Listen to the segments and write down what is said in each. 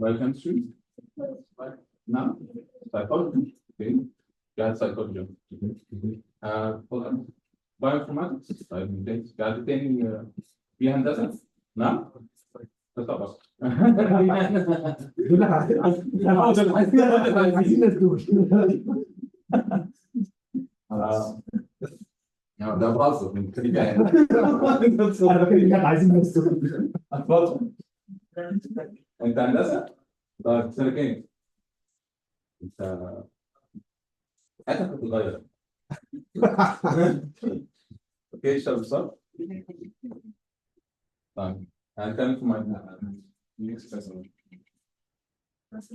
Biochemistry? No? Psychology? Okay. قاعد psychology. Bioinformatics؟ طيب قاعد تاني في هندسة؟ نعم؟ طبعا. عايزين ندوش. ده بهزر من كده يعني. انا بكلم عايزين ندوش. اتفضل. انت هندسة؟ طيب سنة كام؟ انت حياتك بتتغير. اوكي اشتغل صح؟ طيب هنتكلم في موضوع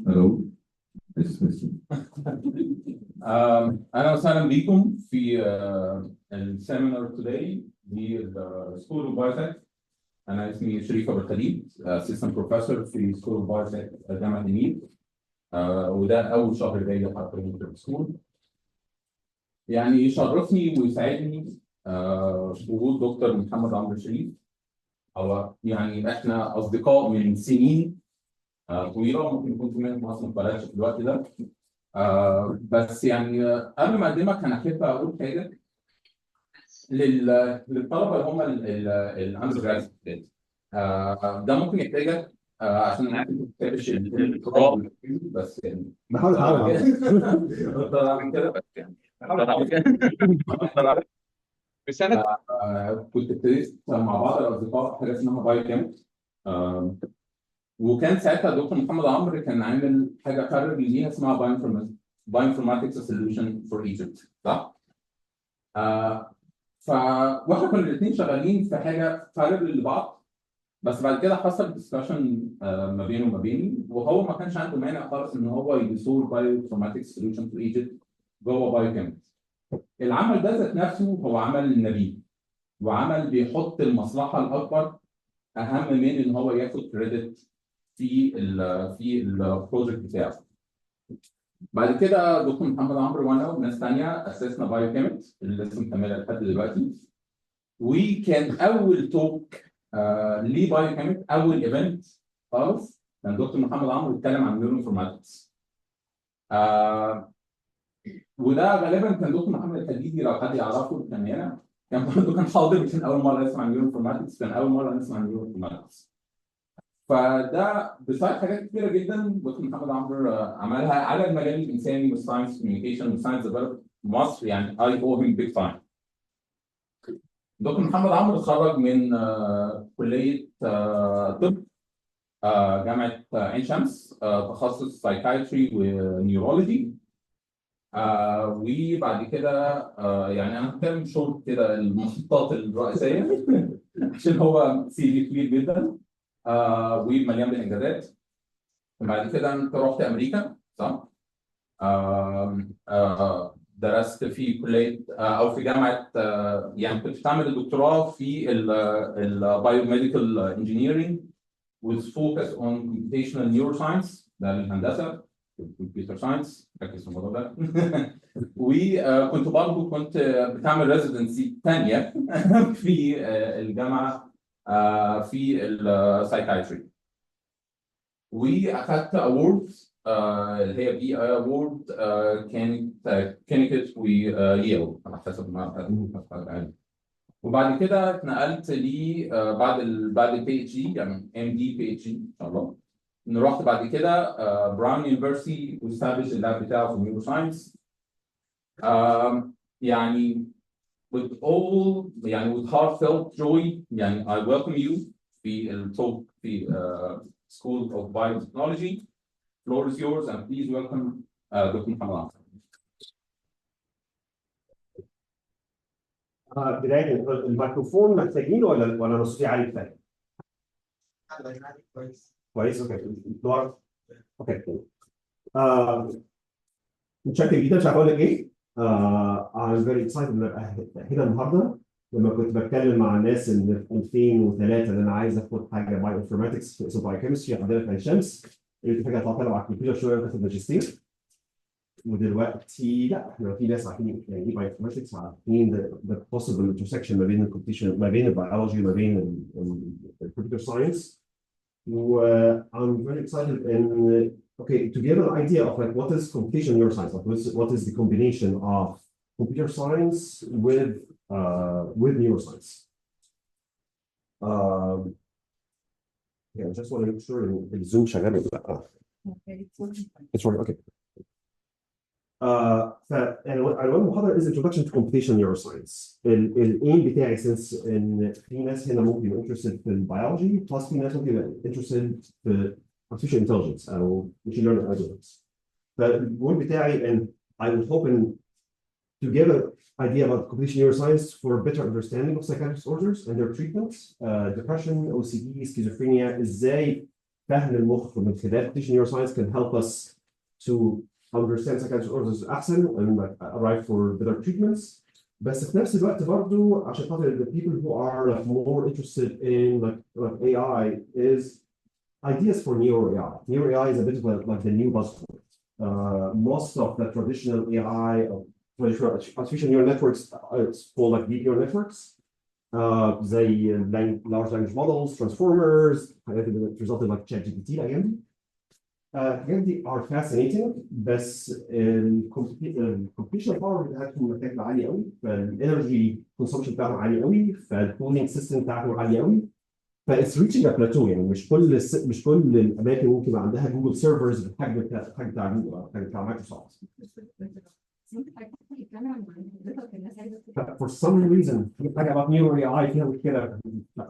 Hello. أهلا وسهلا بكم في السيمينار today School of Biotech. أنا اسمي شريف أبو الخليل Assistant Professor في School of Biotech جامعة النيل. وده أول شهر جاي حضرتك في السكول. يعني يشرفني ويسعدني وجود دكتور محمد عمرو شريف. هو يعني إحنا أصدقاء من سنين طويلة، ممكن يكون في منهم أصلا ما اتولدش في الوقت ده. بس يعني قبل ما اقدمك انا احب اقول حاجه للطلبه اللي هم الاندر جراد. ده ممكن يحتاجك عشان انا عارف انت ما بتحبش القراءه بس يعني بحاول اعمل كده بس يعني بس انا كنت ابتديت مع بعض الاصدقاء حاجه اسمها بايو كيم. وكان ساعتها الدكتور محمد عمرو كان عامل حاجه قرر ليها اسمها Bioinformatics Solution for Egypt، صح؟ واحنا كنا الاثنين شغالين في حاجه قرر لبعض، بس بعد كده حصل ديسكشن ما بينه وما بيني، وهو ما كانش عنده مانع خالص ان هو يسول Bioinformatics Solution for Egypt جوه بايوكيمستري. العمل ده ذات نفسه هو عمل نبيل، وعمل بيحط المصلحه الاكبر اهم من ان هو ياخد كريدت في البروجكت بتاعه. بعد كده دكتور محمد عمرو وانا وناس ثانيه اسسنا بايو كيمت اللي لسه مكمله لحد دلوقتي. وكان اول توك لبايو كيمت، اول ايفنت خالص كان دكتور محمد عمرو اتكلم عن نيورو انفورماتكس. وده غالبا كان دكتور محمد الحديدي لو حد يعرفه كان هنا، كان برضه كان حاضر، كان اول مره نسمع عن نيورو انفورماتكس، كان اول مره نسمع عن نيورو انفورماتكس. فده بسبب حاجات كتيره جدا دكتور محمد عمرو عملها على المجال الانساني والساينس كوميونيكيشن والساينس ديفلوبمنت في مصر، يعني اي او هيم بيج تايم. دكتور محمد عمرو اتخرج من كليه طب جامعه عين شمس، تخصص سايكايتري ونيورولوجي. وبعد كده يعني انا هتكلم شورت كده المحطات الرئيسيه عشان هو سي في كبير جدا ومليان بالانجازات. بعد كده انت رحت امريكا، صح؟ درست في كليه او في جامعه، يعني كنت بتعمل الدكتوراه في البايوميديكال انجينيرنج with focus on computational neuroscience، ده الهندسه الكمبيوتر ساينس، ركز في الموضوع ده. وكنت برضه بتعمل ريزيدنسي ثانيه في الجامعه في السايكايتري. واخدت اووردز اللي هي بي اي اوورد، كانت كينيكت وييل على حسب ما. وبعد كده اتنقلت لي بعد البي اتش دي، يعني ام دي بي اتش دي ان شاء الله. رحت بعد كده براون يونيفرسيتي واستابلش اللاب بتاعه في النيورو ساينس. يعني with heartfelt joy يعني I welcome you في التوك في School of Biotechnology. Floor is yours and please welcome Dr. محمد. بداية الميكروفون محتاجينه ولا صوتي عالي كفاية؟ كويس. كويس اوكي. دور. اوكي. متشكر جدا، مش عارف اقول لك ايه. I'm very excited ان ابقى هنا النهارده. لما كنت بتكلم مع الناس ان في 2003 ان انا عايز اخد حاجه بايو انفورماتكس في اسمه بايو كيمستري عندنا في عين شمس، قلت حاجه تعتمد على الكمبيوتر شويه وتاخد ماجستير. ودلوقتي لا، احنا في ناس عارفين يعني ايه بايو انفورماتكس، عارفين ذا possible intersection ما بين الكمبيوتر، ما بين البيولوجي وما بين الكمبيوتر ساينس. I'm very excited and to give an idea of like what is computational neuroscience, like what is the combination of computer science with neuroscience. I just want to make sure the Zoom شغال ولا لا. It's working. Okay. فعنوان المحاضرة is introduction to computational neuroscience. الايم بتاعي since ان في ناس هنا ممكن يبقوا interested في البيولوجي plus في ناس ممكن يبقوا interested في artificial intelligence او machine learning algorithms. فالجول بتاعي and I would hope to give an idea about computational neuroscience for a better understanding of psychiatric disorders and their treatments, depression, OCD, schizophrenia, ازاي فهم المخ من خلال computational neuroscience can help us to understand psychiatric disorders أحسن and arrive for better treatments. بس في نفس الوقت برضو عشان خاطر the people who are like more interested in like AI is ideas for neuro AI. Neuro AI is a bit of like the new buzzword. Most of the traditional AI artificial neural networks it's called like deep neural networks. زي large language models, transformers, حاجات اللي resulted like ChatGPT الأيام دي. الحاجات دي are fascinating بس الكمبيوتيشنال باور بتاعتهم محتاجة عالية قوي، فالانرجي كونسومشن بتاعهم عالي قوي، فالكولينج سيستم بتاعهم عالية قوي، فايتس ريتشنج ا بلاتو. يعني مش كل الاماكن ممكن يبقى عندها جوجل سيرفرز بالحجم بتاع جوجل او بتاع مايكروسوفت. For some reason في حاجه about neuro AI فيها مشكله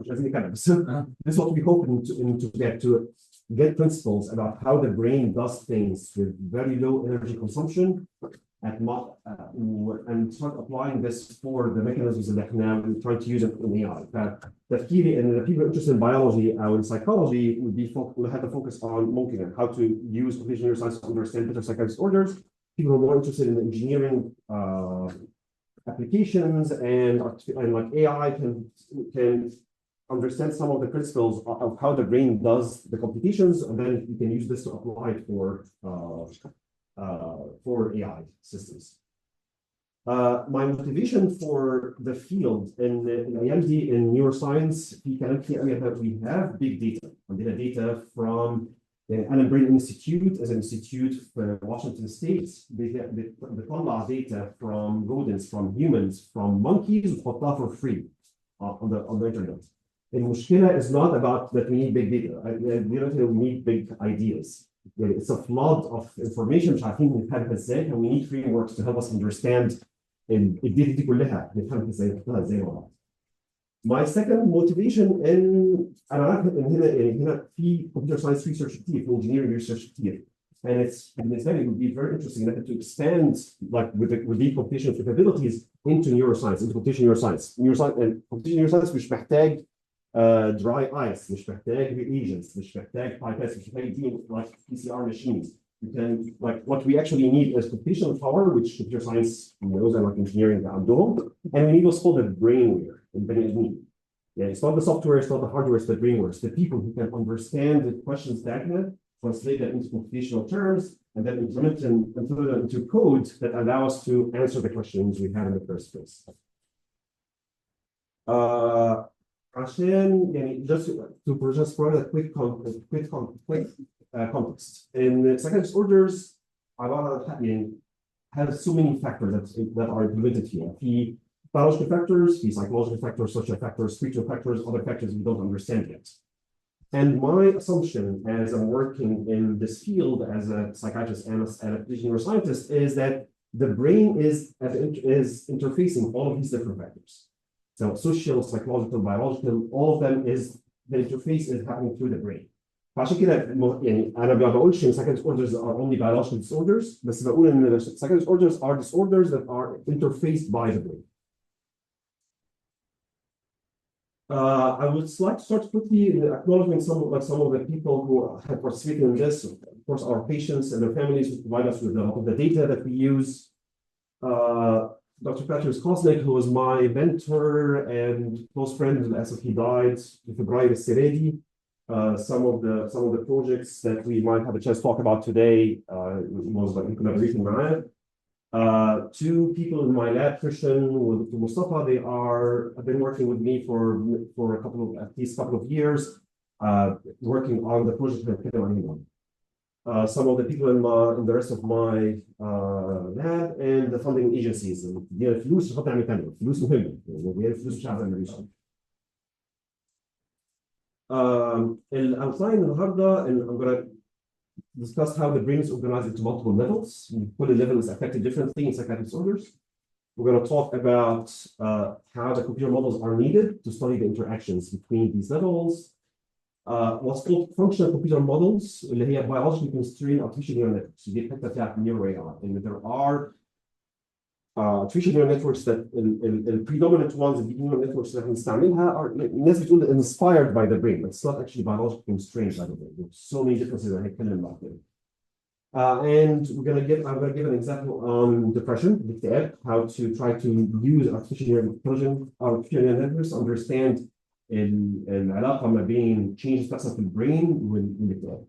مش عايزين نتكلم بس this is what we hope to get principles about how the brain does things with very low energy consumption and start applying this for the mechanisms that احنا trying to use it in AI. فتفكيري ان the people interested in biology or in psychology would have to focus on ممكن how to use computational neuroscience to understand better psychiatric disorders. People who are more interested in engineering applications and like AI can understand some of the principles of how the brain does the computations, and then you can use this to apply it for AI systems. My motivation for the field in IMD in neuroscience, we have big data. عندنا data from the Allen Brain Institute as an institute for Washington State. بتطلع data from rodents, from humans, from monkeys وتحطها for free on the internet. المشكلة is not about that we need big data. We need big ideas. It's a flood of information مش عارفين نفهمها ازاي, and we need frameworks to help us understand الداتا دي كلها نفهمها ازاي نحطها ازاي مع بعض. My second motivation أنا عارف إن هنا في computer science research كتير, في engineering research كتير, and it's بالنسبة لي would be very interesting to expand like with the computational capabilities into neuroscience, into computational neuroscience. And computational neuroscience مش محتاج dry ice, مش محتاج reagents, مش محتاج pipettes, مش محتاج like PCR machines. You can like what we actually need is computational power, which computer science knows and like engineering عندهم, and we need what's called the brainware. Yeah, it's not the software, it's not the hardware, it's the brainware. It's the people who can understand the questions that translate that into computational terms, and then implement them and put them into code that allow us to answer the questions we had in the first place. عشان يعني to provide a quick context. In psychiatric disorders, have so many factors that are implemented here. في biological factors, في psychological factors, social factors, spiritual factors, other factors we don't understand yet. And my assumption as I'm working in this field as a psychiatrist and a neuroscientist is that the brain is interfacing all of these different factors. So social, psychological, biological, all of them the interface is happening through the brain. فعشان كده يعني أنا ما بقولش إن psychiatric disorders are only biological disorders, بس بقول إن psychiatric disorders are disorders that are interfaced by the brain. I would like to start quickly acknowledging some of the people who have participated in this. Of course, our patients and their families who provide us with the data that we use. Dr. Patrice Kosnick, who was my mentor and close friend, as he died, February Seredi. Some of the projects that we might have a chance to talk about today was in collaboration with Nile. Two people in my lab, Christian and Mustafa, have been working with me for at least a couple of years. working on the project that هنتكلم عليه النهارده. Some of the people in the rest of my lab and the funding agencies اللي بتدينا الفلوس عشان خاطر نعمل كامل، فلوس مهمه، يعني الفلوس مش عارف نعمل ايه. الاوتلاين النهارده I'm going to discuss how the brain is organized into multiple levels. Every level is affected differently in psychiatric disorders. We're going to talk about how the computer models are needed to study the interactions between these levels. What's called functional computer models, اللي هي biologically constrained artificial neural networks. دي الحته بتاعت neuro AI. And there are artificial neural networks that the predominant ones, the neural networks that بنستعملها are الناس بتقول inspired by the brain, but it's not actually biologically constrained by the brain. There's so many differences that هنتكلم about them. And I'm going to give an example on depression, الاكتئاب, how to try to use artificial neural networks to understand العلاقة ما بين changes بتحصل في البرين والاكتئاب.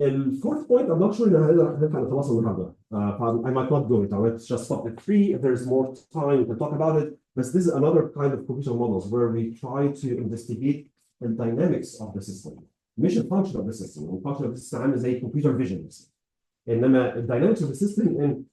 الفورث point, I'm not sure إن هنلحق نخلصها النهارده. I might not go it. I might just stop at 3. If there's more time, we can talk about it. But this is another kind of computer models where we try to investigate the dynamics of the system. مش الفانكشن of the system. الفانكشن of the system عامل زي computer vision. إنما الداينامكس of the system إن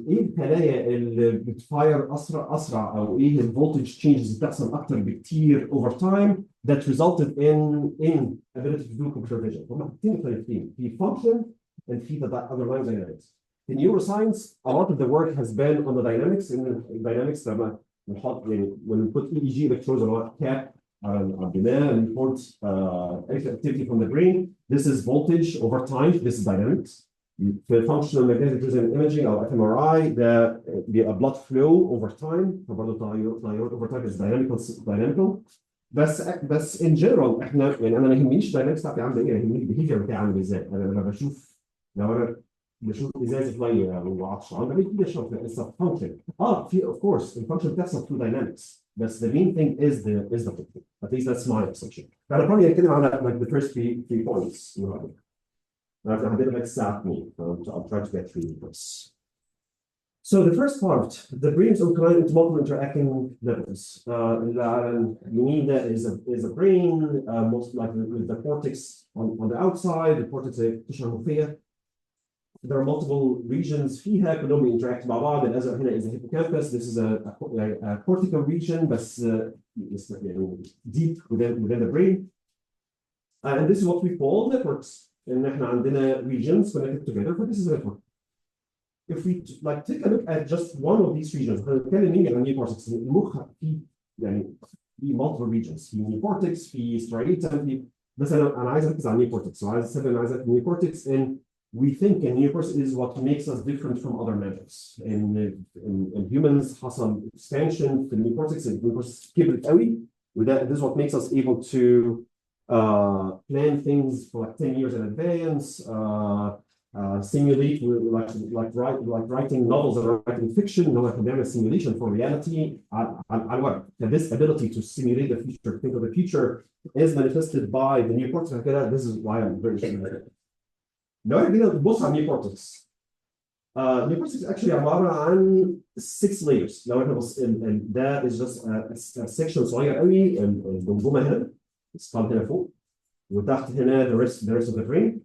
ايه الخلايا اللي بتفاير اسرع او ايه الفولتج تشينجز بتحصل اكتر بكتير over time that resulted in ability to do computer vision. هم حاطين مختلفين في function and في the underlying dynamics. In neuroscience, a lot of the work has been on the dynamics. In the dynamics لما بنحط يعني when we put EEG electrodes on a cap على الدماغ and report activity from the brain, this is voltage over time, this is dynamics. في functional magnetic resonance imaging او fMRI ده بيبقى blood flow over time فبرضه تغيرات over time is dynamical بس in general احنا يعني انا ما يهمنيش الداينامكس بتاعتي عامله ايه، يهمني البيهيفير بتاعي عامل ازاي. انا لما لو انا بشوف ازازه ميه وعطشان ده بيجي اشرب it's a function. في of course الفانكشن بتحصل through dynamics بس the main thing is the function. At least that's my assumption. فانا probably هتكلم على like the first three points. I did like SAP me, so I'll try to get through this. So the first part, the brain is organized into multiple interacting levels. Is a brain, most likely with the cortex on the outside, the cortex there are multiple regions فيها كلهم interact مع بعض. الأزرق هنا is a hippocampus. This is a cortical region, but deep within the brain. And this is what we call networks. ان احنا عندنا regions connected together, but this is a network. If we like take a look at just one of these regions, هنتكلم نيجي عن neocortex. المخ فيه يعني في multiple regions، في neocortex، في striatum، في بس انا عايز اركز على neocortex، وعايز اركز على neocortex and we think and neocortex is what makes us different from other mammals. In humans حصل expansion في neocortex، neocortex كبرت قوي وده this is what makes us able to plan things for like 10 years in advance, simulate like writing novels or writing fiction. No, I can do a simulation for reality. This ability to simulate the future, think of the future, is manifested by the neocortex. This is why I'm very sure. Now I'm going to both on neocortex. Neocortex is actually عبارة عن 6 layers. لو احنا بص that is just a section صغير قوي الجمجمة هنا. السكال هنا فوق وتحت هنا the rest of the brain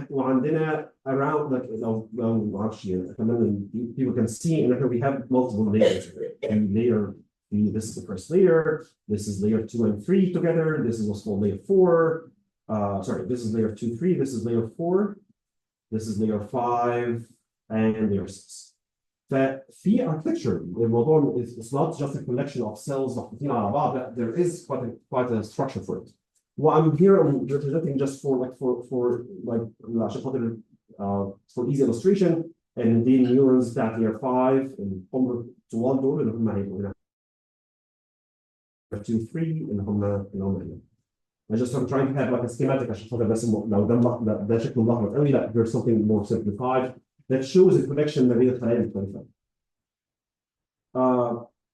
وعندنا around like لو ما اعرفش اتمنى people can see and we have multiple layers and layer this is the first layer, this is layer 2 and 3 together, this is what's called layer 4, sorry, this is layer 2 3, this is layer 4, this is layer 5 and layer 6. ففي architecture الموضوع is not just a collection of cells محطوطين على بعض. There is quite a structure for it. What I'm here I'm representing just for عشان خاطر for easy illustration and the neurons that layer 5 and هم طوال دول اللي هم هيبقوا هنا 2 3 اللي هم هنا. I just I'm trying to have like a schematic عشان خاطر بس لو ده شكله ملخبط قوي لا there's something more simplified that shows a connection ما بين الخلايا المختلفة.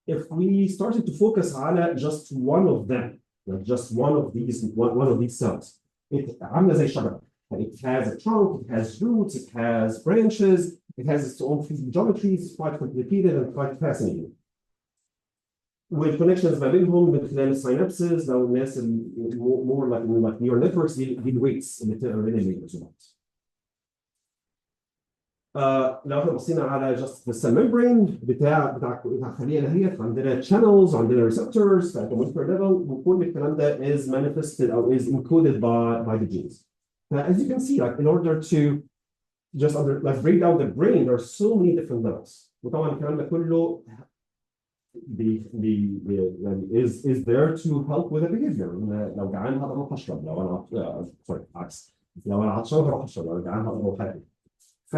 If we started to focus على just one of them, like just one of these cells, it عاملة زي شجرة. It has a trunk, it has roots, it has branches, it has its own physical geometry. It's quite complicated and quite fascinating. والكونكشنز ما بينهم من خلال الساينابسز لو الناس مور لايك نيورال نتوركس دي الويتس اللي بتبقى بين النيورونز. لو احنا بصينا على جاست السيل ميمبرين بتاع الخليه دهيت، عندنا channels، عندنا ريسبتورز at the molecular level، وكل الكلام ده is manifested او is encoded by the genes. As you can see, like in order to just break down the brain, there are so many different levels. وطبعا الكلام ده كله يعني is there to help with the behavior. لو جعان هروح اشرب، لو انا سوري عكس، لو انا عطشان هروح اشرب، لو انا جعان هروح اكل. ف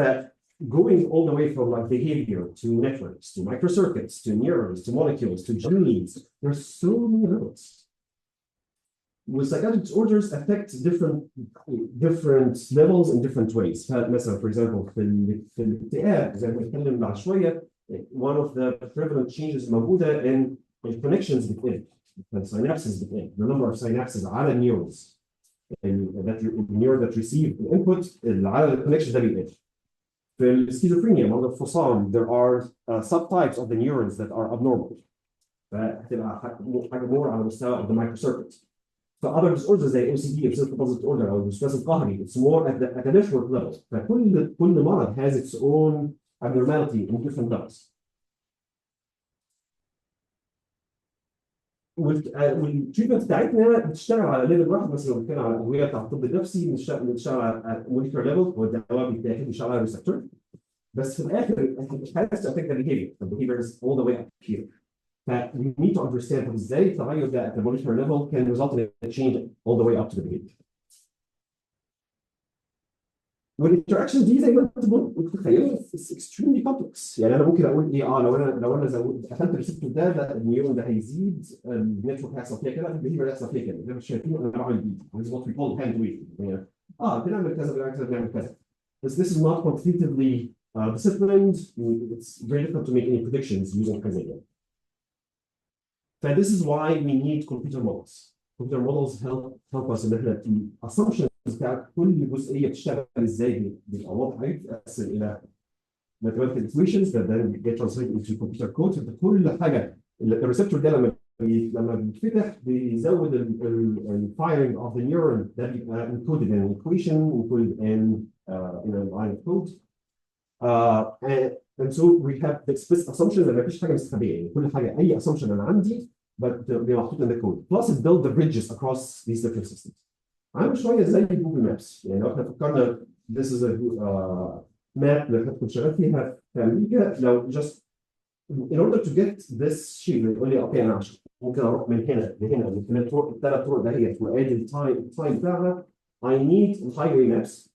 going all the way from like behavior to networks to microcircuits to neurons to molecules to genes, there's so many levels. With psychiatric disorders affect different levels in different ways. مثلا for example في الاكتئاب زي ما اتكلم بعد شويه، one of the prevalent changes موجوده in connections بتقل، synapses بتقل، the number of synapses على neurons the neuron that receive the input على الكونكشن ده بيقل. في السكيزوفرينيا مرض الفصام there are subtypes of the neurons that are abnormal. فهتبقى حاجه more على مستوى of the microcircuit. For other disorders زي OCD obsessive compulsive disorder او الوسواس القهري it's more at the network level. فكل مرض has its own abnormality in different levels. والتريتمنت بتاعتنا بتشتغل على ليفل واحد. مثلا لو بنتكلم على الادويه بتاع الطب النفسي بنشتغل على موليكيولر ليفل، هو الدواء بيتاخد بيشتغل على ريسبتور، بس في الاخر it has to affect the behavior. The behavior is all the way up here. We need to understand ازاي التغير ده at the molecular level can result in a change all the way up to the behavior. والinteraction دي زي ما انتم متخيلين it's extremely complex. يعني انا ممكن اقول ايه لو انا قفلت الريسبتور ده النيورون ده هيزيد، النتورك هيحصل فيها كده، البيهيفير هيحصل فيها كده. زي ما شايفين انا بعمل دي this is what we call hand waving. يعني بنعمل كذا بنعمل كذا. But this is not quantitatively disciplined. It's very difficult to make any predictions using كذا. This is why we need computer models. Computer models help us ان احنا assumptions بتاعت كل جزئيه بتشتغل ازاي بيبقى واضحه، بتتقسم الى mathematical equations that then get translated into computer code. كل حاجه الريسبتور ده لما بيتفتح بيزود الفايرنج of the neuron ده بيبقى included in an equation included in a line of code. And so we have the explicit assumption that مفيش حاجه مستخبيه، يعني كل حاجه اي assumption انا عندي بيبقى محطوط in the code. Plus it build the bridges across these different systems. عامل شويه زي جوجل مابس. يعني لو احنا فكرنا this is a map اللي كنت شغال فيها في امريكا، لو just in order to get this sheet يقول لي اوكي انا ممكن اروح من هنا لهنا من الثلاث طرق دهيت وادي التايم بتاعها. I need highway maps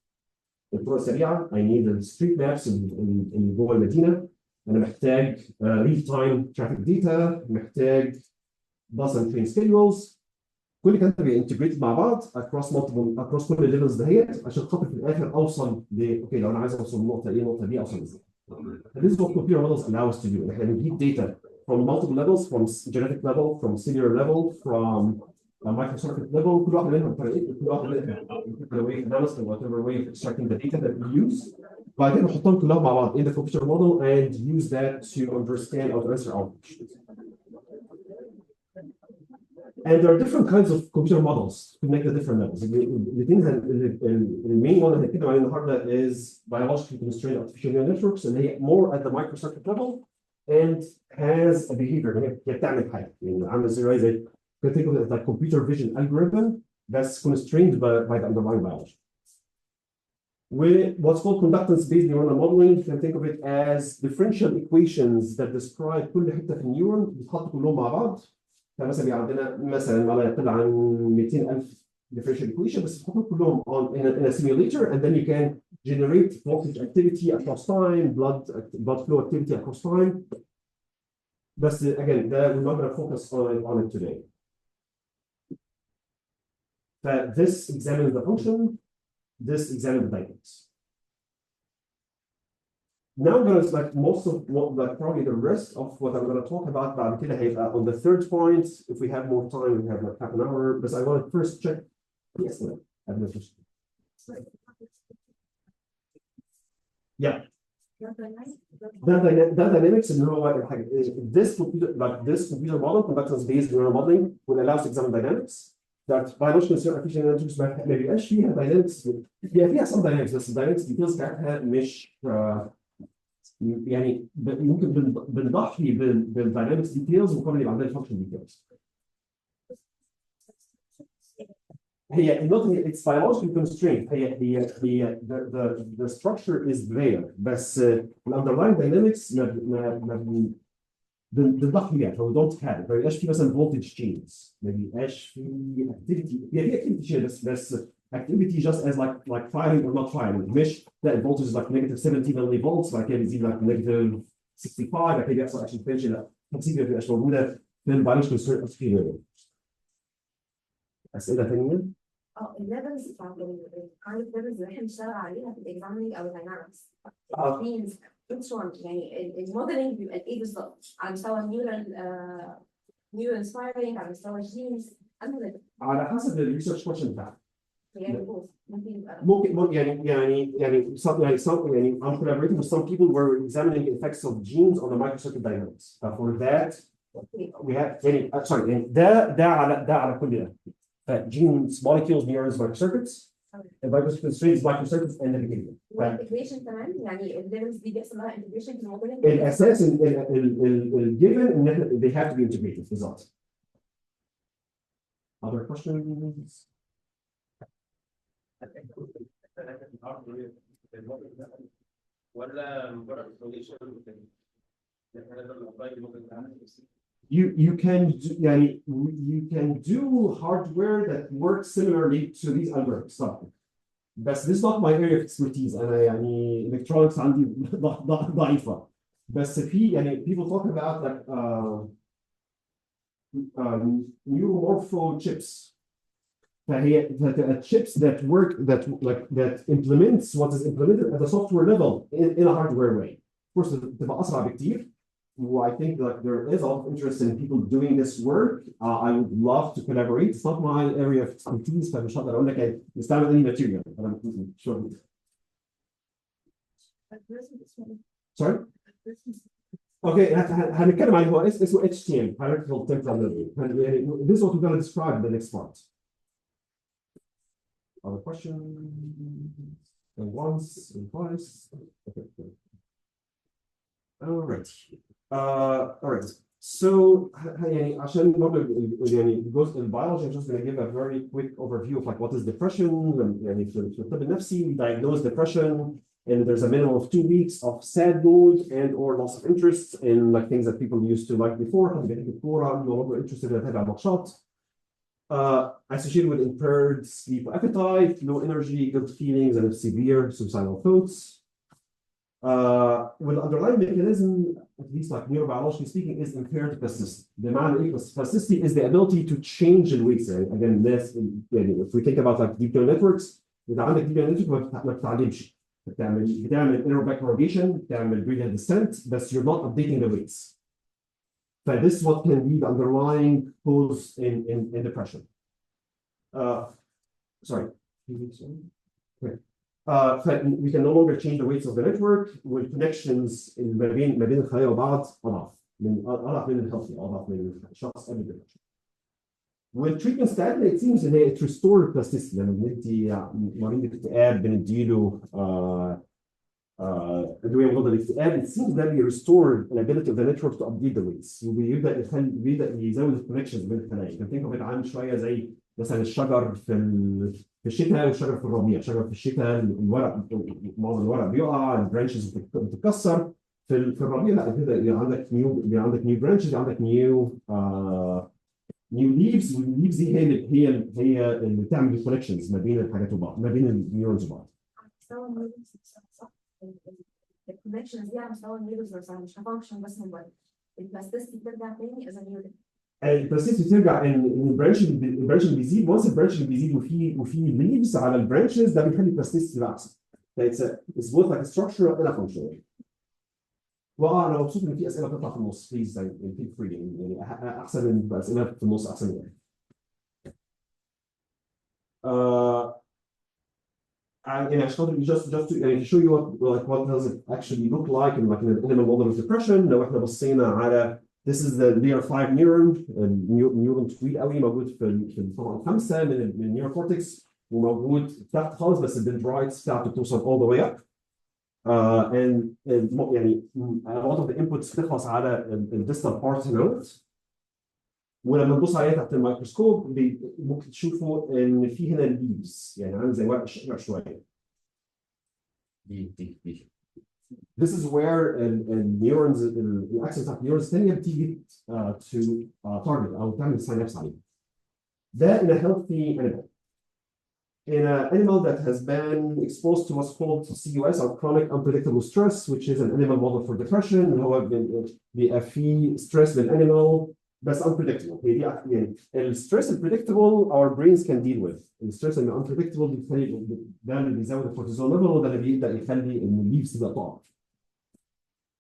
الطرق السريعه. I need the street maps اللي جوه المدينه. انا محتاج real time traffic data، محتاج bus and train schedules. كل كده بينتجريت مع بعض across كل الليفلز دهيت عشان خاطر في الاخر اوصل اوكي لو انا عايز اوصل للنقطه ايه النقطه دي اوصل ازاي. This is what computer models allow us to do. احنا بنجيب data from multiple levels, from genetic level, from cellular level, from microcircuit level. كل واحده منهم طريقه، كل واحده منهم way of analysis or whatever way of extracting the data that we use. بعدين نحطهم كلهم مع بعض in the computer model and use that to understand or to answer our questions. And there are different kinds of computer models to make the different levels. The main one اللي هنتكلم عليه النهارده is biologically constrained artificial neural networks اللي هي more at the microcircuit level and has a behavior. هي بتعمل حاجه، يعني عامله زي you can think of it as like computer vision algorithm that's constrained by the underlying biology. What's called conductance-based neuronal modeling, you can think of it as differential equations that describe كل حته في النيورون بيتحطوا كلهم مع بعض. فمثلا بيبقى عندنا مثلا ما لا يقل عن 200,000 differential equation بس تحطهم كلهم in a simulator and then you can generate voltage activity across time, blood flow activity across time. بس again we're not going to focus on it today. This examines the function, this examines the dynamics. Now I'm going to select most of what, like probably the rest of what I'm going to talk about. بعد كده هيبقى on the third point. If we have more time, we have like half an hour. But I want to first check. Yes, administration. Yeah. ده dynamics اللي هو الحاجه this computer model conducts based neural modeling will allow us to examine dynamics that biological artificial intelligence ما بيبقاش فيها dynamics هي فيها some dynamics بس الداينامكس details بتاعتها مش يعني ممكن بنضحي بالداينامكس ديتيلز مقابل يبقى عندنا الفانكشن ديتيلز. هي not it's biological constraint هي the structure is there بس underlying dynamics ما بنضحي بيها فهو don't have ما بيبقاش في مثلا voltage changes ما بيبقاش في activity هي في activity change بس activity just as like firing or not firing مش لا الفولتج is like negative 70 millivolts بعد كده بيزيد like negative 65 بعد كده بيحصل اكشن بنش لا التفاصيل ما بتبقاش موجوده في البايولوجيكال ستراكشر. اسئله ثانيه؟ الليفلز بتاعت الكاينت ليفلز اللي احنا بنشتغل عليها في الاكزامينج او الداينامكس مينز اتش 1 يعني الموديلنج بيبقى ايه بالظبط على مستوى نيورال سبايرنج على مستوى الجينز على حسب الريسيرش كويشن بتاعك يعني ممكن يبقى ممكن يعني I'm collaborating with some people were examining the effects of genes on the microcircuit dynamics. For that we have يعني sorry يعني ده على كل ده. Genes, molecules, neurons, microcircuits, and microcircuits, strains, microcircuits, and the behavior. والانتجريشن كمان يعني الليفلز دي بيحصل لها انتجريشن في الموديلنج الاساس الجيفن ان احنا they have to be integrated بالظبط. Other questions? ولا مجرد سوليوشن You can do, يعني you can do hardware that works similarly to these algorithms. بس this is not my area of expertise. أنا يعني electronics عندي ضعيفة. بس في يعني people talk about like neuromorpho chips. فهي chips that work that implements what is implemented at the software level in a hardware way. Of course, تبقى أسرع بكتير. I think that there is a lot of interest in people doing this work. I would love to collaborate. It's not my area of expertise, فمش هقدر أقول لك نستعمل any material. Sure. Sorry? Okay, هنتكلم عن هو اسمه HTM. Hierarchical temporal memory. This is what we're going to describe in the next part. Other questions? And once and twice. Okay. All right. All right. So يعني عشان برضه يعني جزء البيولوجي I'm just going to give a very quick overview of like what is depression يعني في الطب النفسي we diagnose depression and there's a minimum of 2 weeks of sad mood and or loss of interest in like things that people used to like before حد بيحب الكورة no longer interested in أتابع ماتشات associated with impaired sleep appetite, low energy, guilt feelings and severe suicidal thoughts. With the underlying mechanism, at least like neurobiologically speaking, is impaired plasticity. بمعنى إيه plasticity is the ability to change the weights. Again, this, if we think about like deep neural networks, إذا عندك deep neural network ما بتتعلمش. بتعمل error back propagation, بتعمل gradient descent, but you're not updating the weights. This is what can be the underlying cause in depression. Sorry. Okay. We can no longer change the weights of the network with connections ما بين الخلايا وبعض أضعف من الهيلثي أضعف من الشخص قبل الدبريشن. والتريتمنت بتاعتنا it seems إن هي restore plasticity لما بندي مريض اكتئاب بنديله أدوية مضادة للاكتئاب it seems that we restore the ability of the network to update the weights وبيبدأ يزود الكونكشنز بين الخلايا. كان think عامل شوية زي مثلا الشجر في الشتاء والشجر في الربيع. شجر في الشتاء الورق معظم الورق بيقع البرانشز بتتكسر في الربيع لا كده عندك نيو برانشز عندك نيو ليفز والليفز دي هي اللي بتعمل الكونكشنز ما بين الحاجات وبعض ما بين النيورونز وبعض. مستوى النيورونز صح الكونكشنز دي على مستوى النيورونز نفسها مش كفانكشن بس موبايل البلاستيسيتي بترجع تاني از نيورون البلاستيسيتي بترجع ان البرانش بيزيد وانس البرانش بيزيد وفي ليفز على البرانشز ده بيخلي البلاستيسيتي تبقى احسن. It's both like a structural and a functional. انا مبسوط ان في اسئله بتطلع في النص بليز يعني feel free يعني احسن من اسئله في النص احسن يعني. يعني عشان just يعني to show you what does it actually look like in like an animal model of depression. لو احنا بصينا على this is the layer 5 neuron نيورون طويل قوي موجود في الطبقه 5 من النيوروكورتكس وموجود تحت خالص بس الدندرايتس بتاعته بتوصل all the way up. And يعني a lot of the inputs بتخلص على الديستال بارت هنا. ولما تبص عليها تحت الميكروسكوب ممكن تشوفوا ان في هنا الليفز يعني عامل زي ورق الشجر شويه. دي This is where النيورونز الاكسس بتاعت النيورونز الثانيه بتيجي to target او تعمل ساينابس عليه. ده in a healthy animal. In an animal that has been exposed to what's called CUS or chronic unpredictable stress, which is an animal model for depression. اللي هو بيبقى فيه stress للانيمال بس unpredictable. هي دي يعني الستريس البريدكتبل our brains can deal with. الستريس اللي unpredictable بيخلي ده اللي بيزود الكورتيزول ليفل وده اللي بيبدا يخلي ان الليفز تبدا تقع.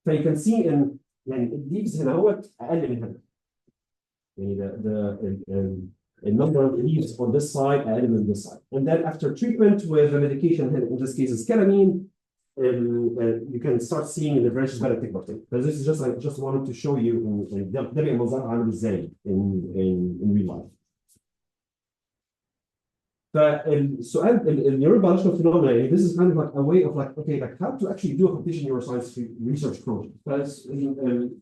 فيو كان سي ان يعني الليفز هنا هو اقل من هنا. يعني the number of leaves on this side اقل من this side. And then after treatment with a medication, in this case is ketamine, you can start seeing the branches better تكبر تاني. So this is just I just wanted to show you ده بيبقى منظرها عامل ازاي in real life. فالسؤال النيوروبيولوجيكال phenomena يعني this is kind of like a way of like okay like how to actually do a computational neuroscience research project. Because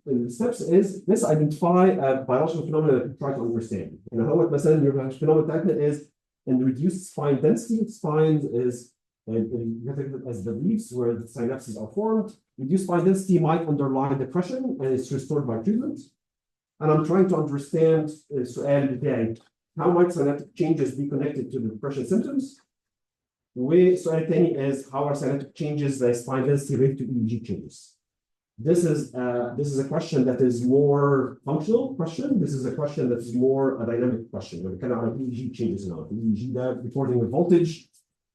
the steps is let's identify a biological phenomena that we try to understand. يعني هو مثلا النيوروبيولوجيكال phenomena بتاعتنا is in reduced spine density. Spines is as the leaves where the synapses are formed. Reduced spine density might underlie depression and it's restored by treatment. And I'm trying to understand السؤال بتاعي how might synaptic changes be connected to the depression symptoms? والسؤال الثاني is how are synaptic changes the spine density related to EEG changes? This is a question that is more functional question. This is a question that is more a dynamic question. We're kind of on EEG changes now. EEG ده recording the voltage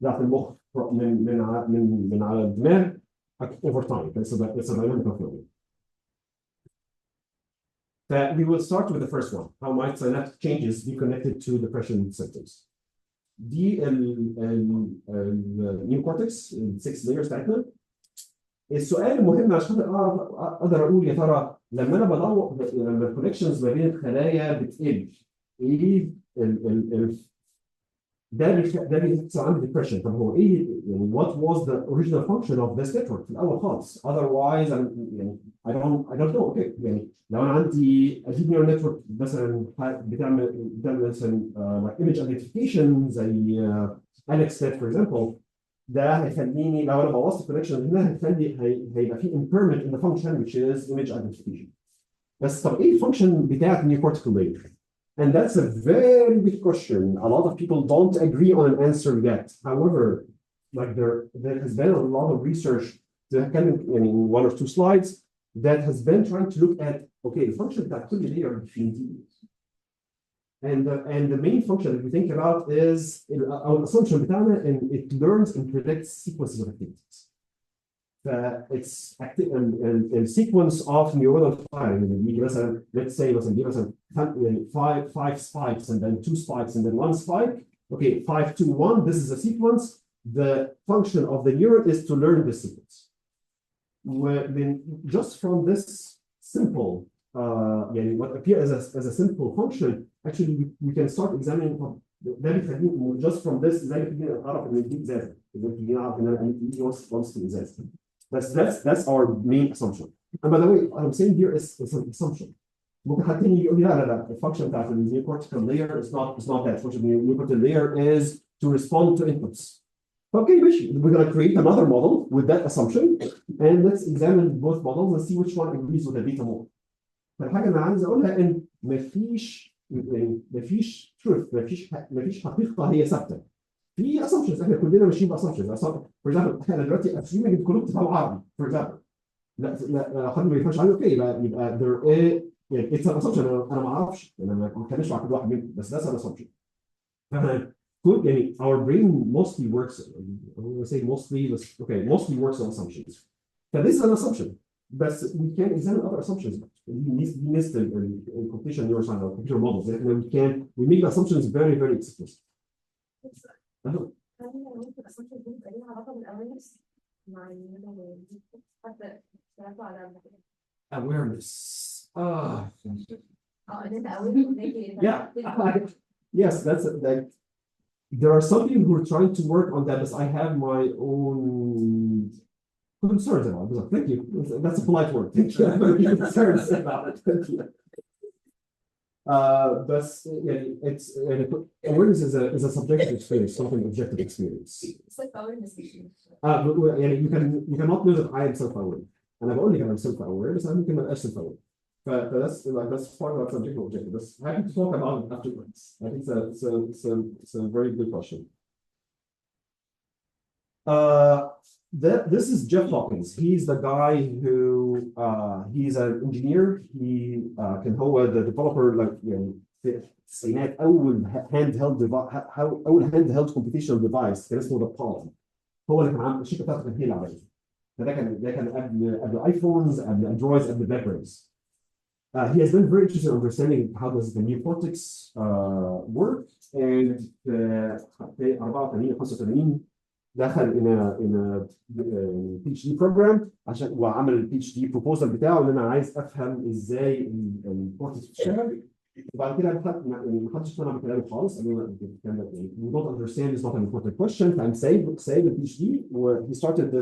بتاعت المخ من على الدماغ over time. It's a dynamic phenomenon. We will start with the first one. How might synaptic changes be connected to depression symptoms? دي النيوكورتكس 6 layers بتاعتنا. السؤال المهم عشان اقدر اقول يا ترى لما انا بدور لما الكونكشنز ما بين الخلايا بتقل ايه ده بيحصل عندي depression. طب هو ايه يعني what was the original function of this network في الاول خالص؟ Otherwise يعني I don't know. Okay يعني لو انا عندي a deep neural network مثلا بتعمل مثلا like image identification زي AlexNet for example ده هيخليني لو انا بوظت الكونكشن هنا هيبقى في impairment in the function which is image identification. بس طب ايه الفانكشن بتاعت النيوكورتيكال layer؟ And that's a very big question. A lot of people don't agree on an answer yet. However, like there has been a lot of research in 1 or 2 slides that has been trying to look at okay, the function that could be there between these. And the main function that we think about is our assumption بتاعنا and it learns and predicts sequences of activities. It's a sequence of neuronal firing. Let's say مثلا 5 spikes and then 2 spikes and then 1 spike. Okay, 5, 2, 1. This is a sequence. The function of the neuron is to learn the sequence. When just from this simple, what appears as a simple function, actually we can start examining just from this. That's our main assumption. And by the way, what I'm saying here is an assumption. ممكن حد تاني يقول لي لا الفانكشن بتاعت النيوكورتيكال layer is not that. Function of the neocortical layer is to respond to inputs. Okay, we're going to create another model with that assumption and let's examine both models and see which one agrees with the data more. فالحاجه اللي عايز اقولها ان مفيش truth مفيش حقيقه هي ثابته. في assumptions احنا كلنا ماشيين باسامبشنز. For example احنا دلوقتي assuming ان كلكم بتفهموا عربي for example. لا حد ما يفهمش عربي اوكي يبقى there is it's an assumption. انا ما اعرفش انا ما بتكلمش مع كل واحد منكم بس that's an assumption. يعني our brain mostly works mostly works on assumptions. So this is an assumption. But we can examine other assumptions. We missed the computational neuroscience or computer models. We make the assumptions very, very explicit. awareness. and then Yeah. Yes, that's it. Like, there are some people who are trying to work on that, but I have my own concerns about it. Thank you. That's a polite word. Thank you. I have concerns about it. Thank you. But it's awareness is a subjective experience, not an objective experience. It's like awareness. You cannot know that I am self-aware. And I've only I'm self-aware, but I'm not self-aware. That's part of that subjective objective. But happy to talk about it afterwards. I think it's a very good question. This is Jeff Hawkins. He's the guy who he's an engineer. He كان هو the developer like في التسعينات أول handheld computational device كان اسمه the Palm. هو اللي كان عامل الشركة بتاعته كان هي اللي عملته. ده كان قبل ايفونز قبل اندرويدز قبل بلاكبيريز. He has been very interested in understanding how does the neocortex work, and في 84 85 دخل in a PhD program عشان وعمل البي اتش دي بروبوزال بتاعه ان انا عايز افهم ازاي الكورتكس بتشتغل. وبعد كده ما حدش اقتنع بكلامه خالص. قالوا we don't understand, it's not an important question. فقام سايب البي اتش دي و he started the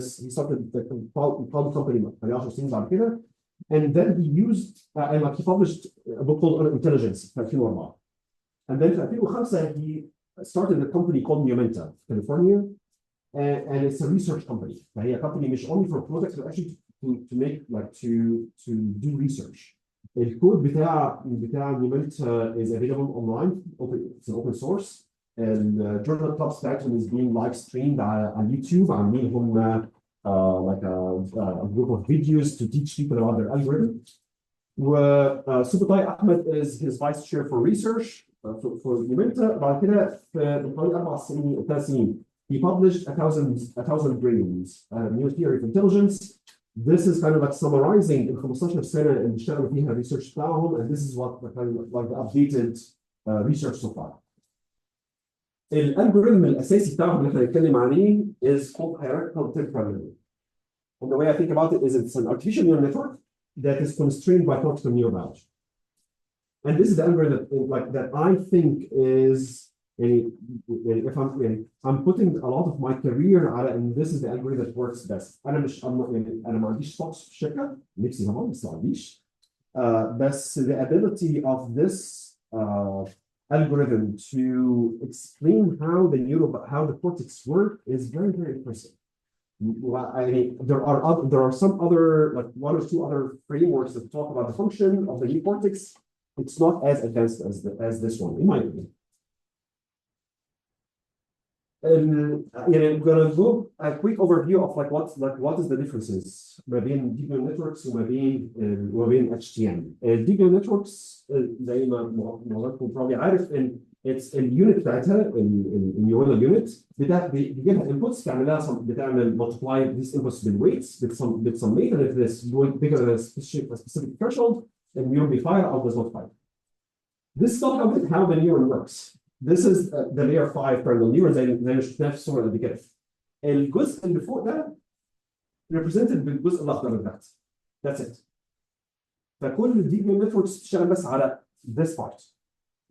cloud company حوالي 10 سنين بعد كده. And then he used and like he published a book called Intelligence في 2004. And then في 2005 he started a company called Momenta in California. And it's a research company. فهي company مش only for products but actually to make like to do research. الكود بتاع Momenta is available online. It's an open source. And journal clubs بتاعتهم is being live streamed على YouTube. عاملين هم like a group of videos to teach people about their algorithm. وسوبوتاي أحمد is his vice chair for research for Momenta. بعد كده في حوالي 3 سنين he published a thousand brains, new theory of intelligence. This is kind of like summarizing in 15 سنة اللي اشتغلوا فيها research بتاعهم, and this is what kind of like the updated research so far. الالجوريثم الاساسي بتاعهم اللي احنا هنتكلم عليه is called hierarchical temporal memory. And the way I think about it is it's an artificial neural network that is constrained by cortical neurobiology. And this is the algorithm that I think is if I'm putting a lot of my career على and this is the algorithm that works best. أنا ما عنديش stocks في الشركة, نفسي طبعا بس ما عنديش. بس the ability of this algorithm to explain how the cortex work is very, very impressive. There are some other like 1 or 2 other frameworks that talk about the function of the neocortex. It's not as advanced as this one, in my opinion. I'm gonna do a quick overview of what is the differences between deep neural networks وبين HTM. Deep neural networks زي ما حضراتكم probably عارف ان it's اليونت بتاعتها النيورال يونت بيجيبها inputs بتعمل multiply these inputs بالweights بتسميت and if this bigger than a specific threshold then neuron be fire or does not fire. This is not how the neuron works. This is the layer 5 parallel neurons زي ما شفناه في الصورة اللي كده. الجزء اللي فوق ده represented بالجزء الأخضر اللي تحت. That's it. فكل الديب نيورال نتوركس بتشتغل بس على this part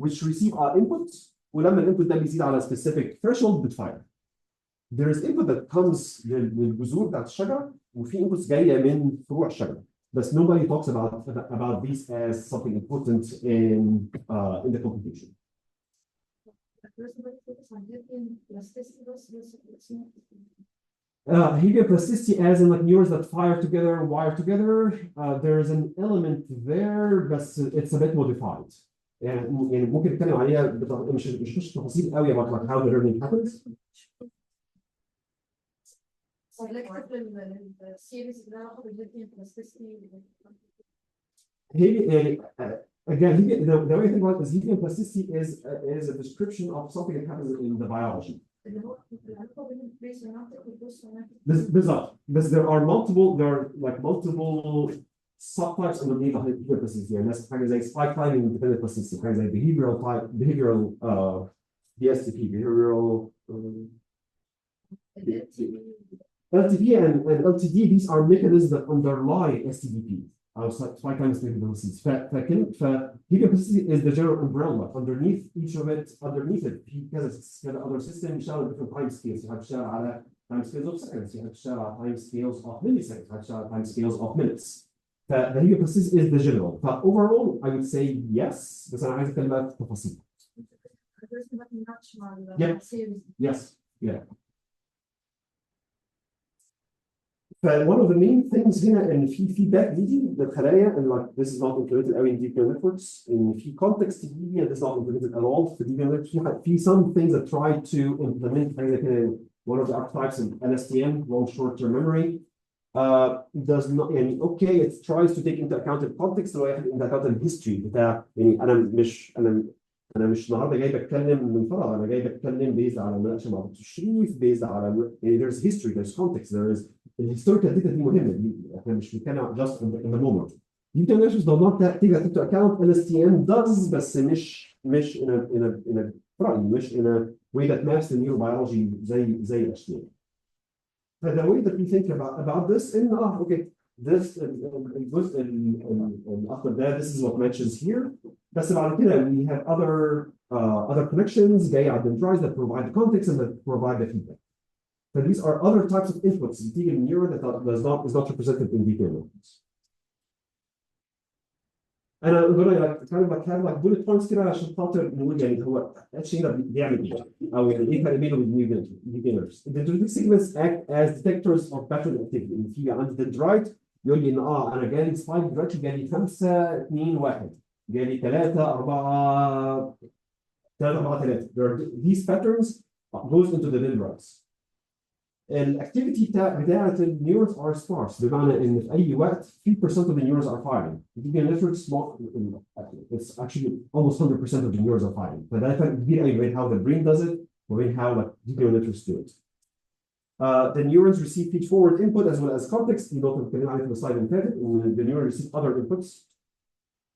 which receive our inputs ولما الانبوت ده بيزيد على specific threshold بتفاير. There is input that comes للجذور بتاعت الشجرة وفي inputs جاية من فروع الشجرة. But nobody talks about these as something important in the computation. Helium plasticity as in like neurons that fire together, wire together. There is an element there, but it's a bit modified. يعني ممكن نتكلم عليها مش تفاصيل قوي about like how the learning happens. Again, the way I think about it is helium plasticity is a description of something that happens in the biology. But there are multiple subtypes underneath the helium plasticity, and that's حاجة زي spike timing independent plasticity, حاجة زي behavioral BSTP, behavioral LTP and LTD. These are mechanisms that underlie STDP. أو spike time estimation velocities. فهي capacity is the general umbrella. Underneath each of it, underneath it في كذا other system بيشتغل different time scales. هتشتغل على time scales of seconds. هتشتغل على time scales of milliseconds. هتشتغل على time scales of minutes. فهي capacity is the general. overall I would say yes. بس أنا عايز أتكلم بقى في التفاصيل. Yes. Yeah. One of the main things هنا ان في feedback leading للخلايا and like this is not included قوي in deep neural networks ان في context leading and this is not included at all في deep neural networks في some things that try to implement حاجه كده one of the archetypes in LSTM long short term memory does not يعني okay it tries to take into account the context اللي هو ياخد into account the history بتاع يعني انا مش النهارده جاي بتكلم من فراغ انا جاي بتكلم بيز على مناقشه مع دكتور شريف بيز على يعني there's history there's context there is الهيستوريكال داتا دي مهمه دي احنا مش بنتكلم just in the moment. Deep neural does not take into account LSTM does بس مش in a run مش in a way that maps the neurobiology زي HTM. The way that we think about this in okay this الجزء الاخضر ده this is what matches here بس بعد كده we have other connections جاي على dendrites that provide the context and that provide the feedback. So these are other types of inputs بتيجي من neuron that is not represented in deep neural networks. أنا gonna have like bullet points كده عشان خاطر نقول يعني هو actually بيعمل إيه أو يعني إيه فرق بينه وبين deep neural networks. The dendritic segments act as detectors of pattern activity. إن في عندي dendrite يقول لي إن أنا جالي سبايك دلوقتي جالي 5 2 1 جالي 3 4 3. These patterns goes into the dendrites. الاكتيفيتي بتاعت النيورونز ار سبارس بمعنى ان في اي وقت 3% of the neurons are firing. The network small it's actually almost 100% of the neurons are firing. فده فرق كبير قوي بين how the brain does it وبين how like deep neural networks do it. The neurons receive feed forward input as well as context. You know اتكلمنا عليه في السلايد اللي فاتت and the neuron receive other inputs.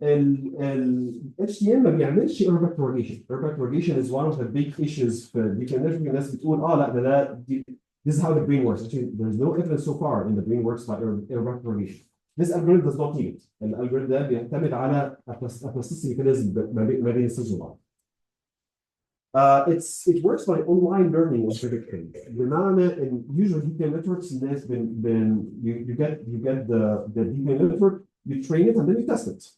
ال HTM ما بيعملش urban propagation. Urban propagation is one of the big issues في deep neural network. الناس بتقول لا ده This is how the brain works. Actually, there's no evidence so far in the brain works by urban propagation. This algorithm does not need it. الالجوريثم ده بيعتمد على plasticity mechanism ما بين السيلز وبعض. It works by online learning and prediction. بمعنى ان usually deep neural networks الناس you get the deep neural network, you train it and then you test it.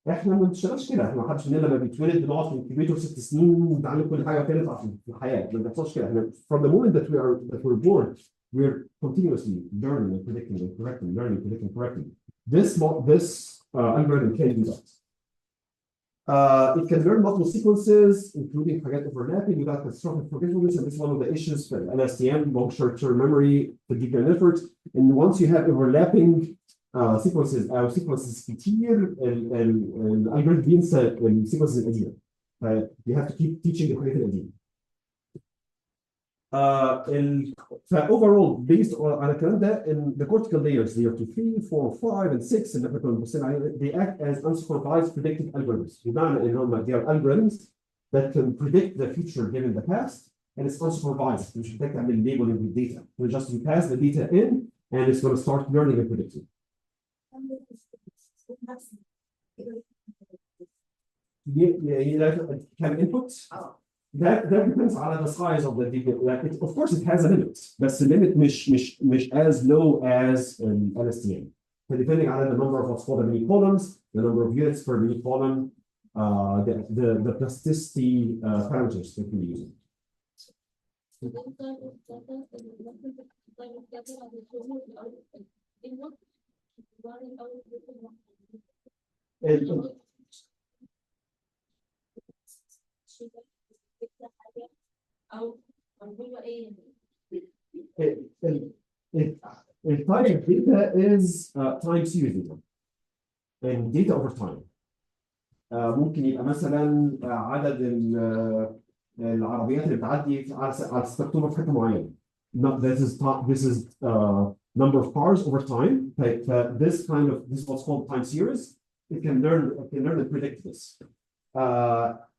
احنا ما بنشتغلش كده، احنا ما حدش مننا لما بيتولد بنقعد في الانكيبيتور 6 سنين ونتعلم كل حاجه تنفع في الحياه، ما بيحصلش كده. احنا from the moment that we're born we're continuously learning and predicting and correcting, learning, predicting, correcting. This algorithm can do that. It can learn multiple sequences, including حاجات overlapping without catastrophic forgetfulness, and this is one of the issues for LSTM, long short-term memory, for deep neural networks. And once you have overlapping sequences أو sequences كتير الالجوريثم بينسى السيكونسز القديمة. You have to keep teaching الحاجات القديمة. overall based على الكلام ده the cortical layers layer 2 3 4 5 and 6 اللي احنا كنا بنبصين عليه they act as unsupervised predictive algorithms. بمعنى ان هم they are algorithms that can predict the future given the past and it's unsupervised. مش محتاج تعمل labeling with data. You just pass the data in and it's going to start learning and predicting. Can input? That depends on the size of the data. Like of course, it has a limit, but the limit مش as low as LSTM. So depending on the number of what's called the mini columns, the number of units per mini column, the plasticity parameters that we're using. The type of data is time series data and data over time. ممكن يبقى مثلا عدد العربيات اللي بتعدي على السبكتروم في حته معينه. This is number of cars over time. This is what's called time series. It can learn and predict this.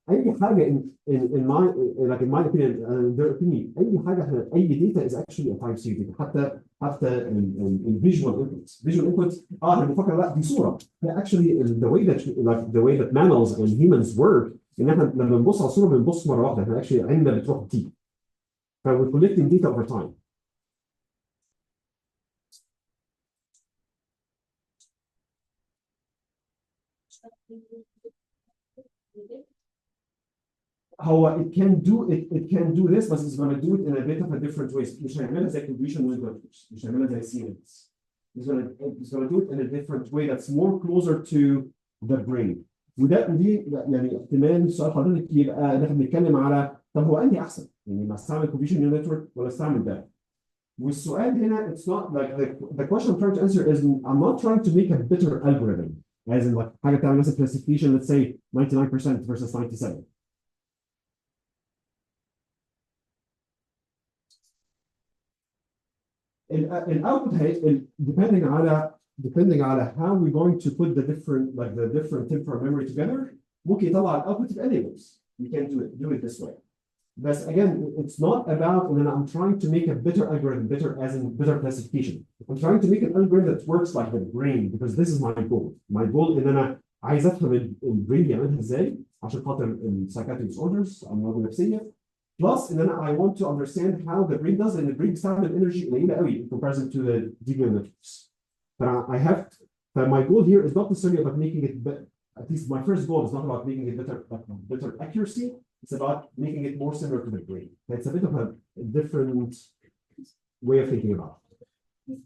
اي حاجه in my like in my opinion their opinion اي حاجه اي data is actually a time series data حتى الفيجوال انبوت احنا بنفكر لا دي صوره لا actually the way that like the way that mammals and humans work ان احنا لما بنبص على الصوره بنبص مره واحده احنا actually عيننا بتروح تيجي ف we're collecting data over time. هو it can do this but it's going to do it in a bit of a different way. مش هيعملها زي computational neuroscience مش هيعملها زي CNS. It's going to do it in a different way that's more closer to the brain. ودي يعني احتمال سؤال حضرتك يبقى احنا بنتكلم على طب هو انهي احسن؟ يعني ما استعمل computational network ولا استعمل ده؟ والسؤال هنا it's not like the question I'm trying to answer is I'm not trying to make a better algorithm as in like حاجه بتعمل مثلا classification let's say 99% versus 97. الاوتبوت depending على how we're going to put the different temporal memory together ممكن يطلع الاوتبوت يبقى labels. We can do it this way. But again, it's not about when I'm trying to make a better algorithm, better as in better classification. I'm trying to make an algorithm that works like the brain because this is my goal. My goal ان انا عايز افهم البرين بيعملها ازاي عشان خاطر psychiatric disorders امراض نفسيه. Plus, and then I want to understand how the brain does, and the brain style energy قليلة قوي in comparison to the deeper networks. But my goal here is not necessarily about making it better. At least my first goal is not about making it better accuracy. It's about making it more similar to the brain. It's a bit of a different way of thinking about it.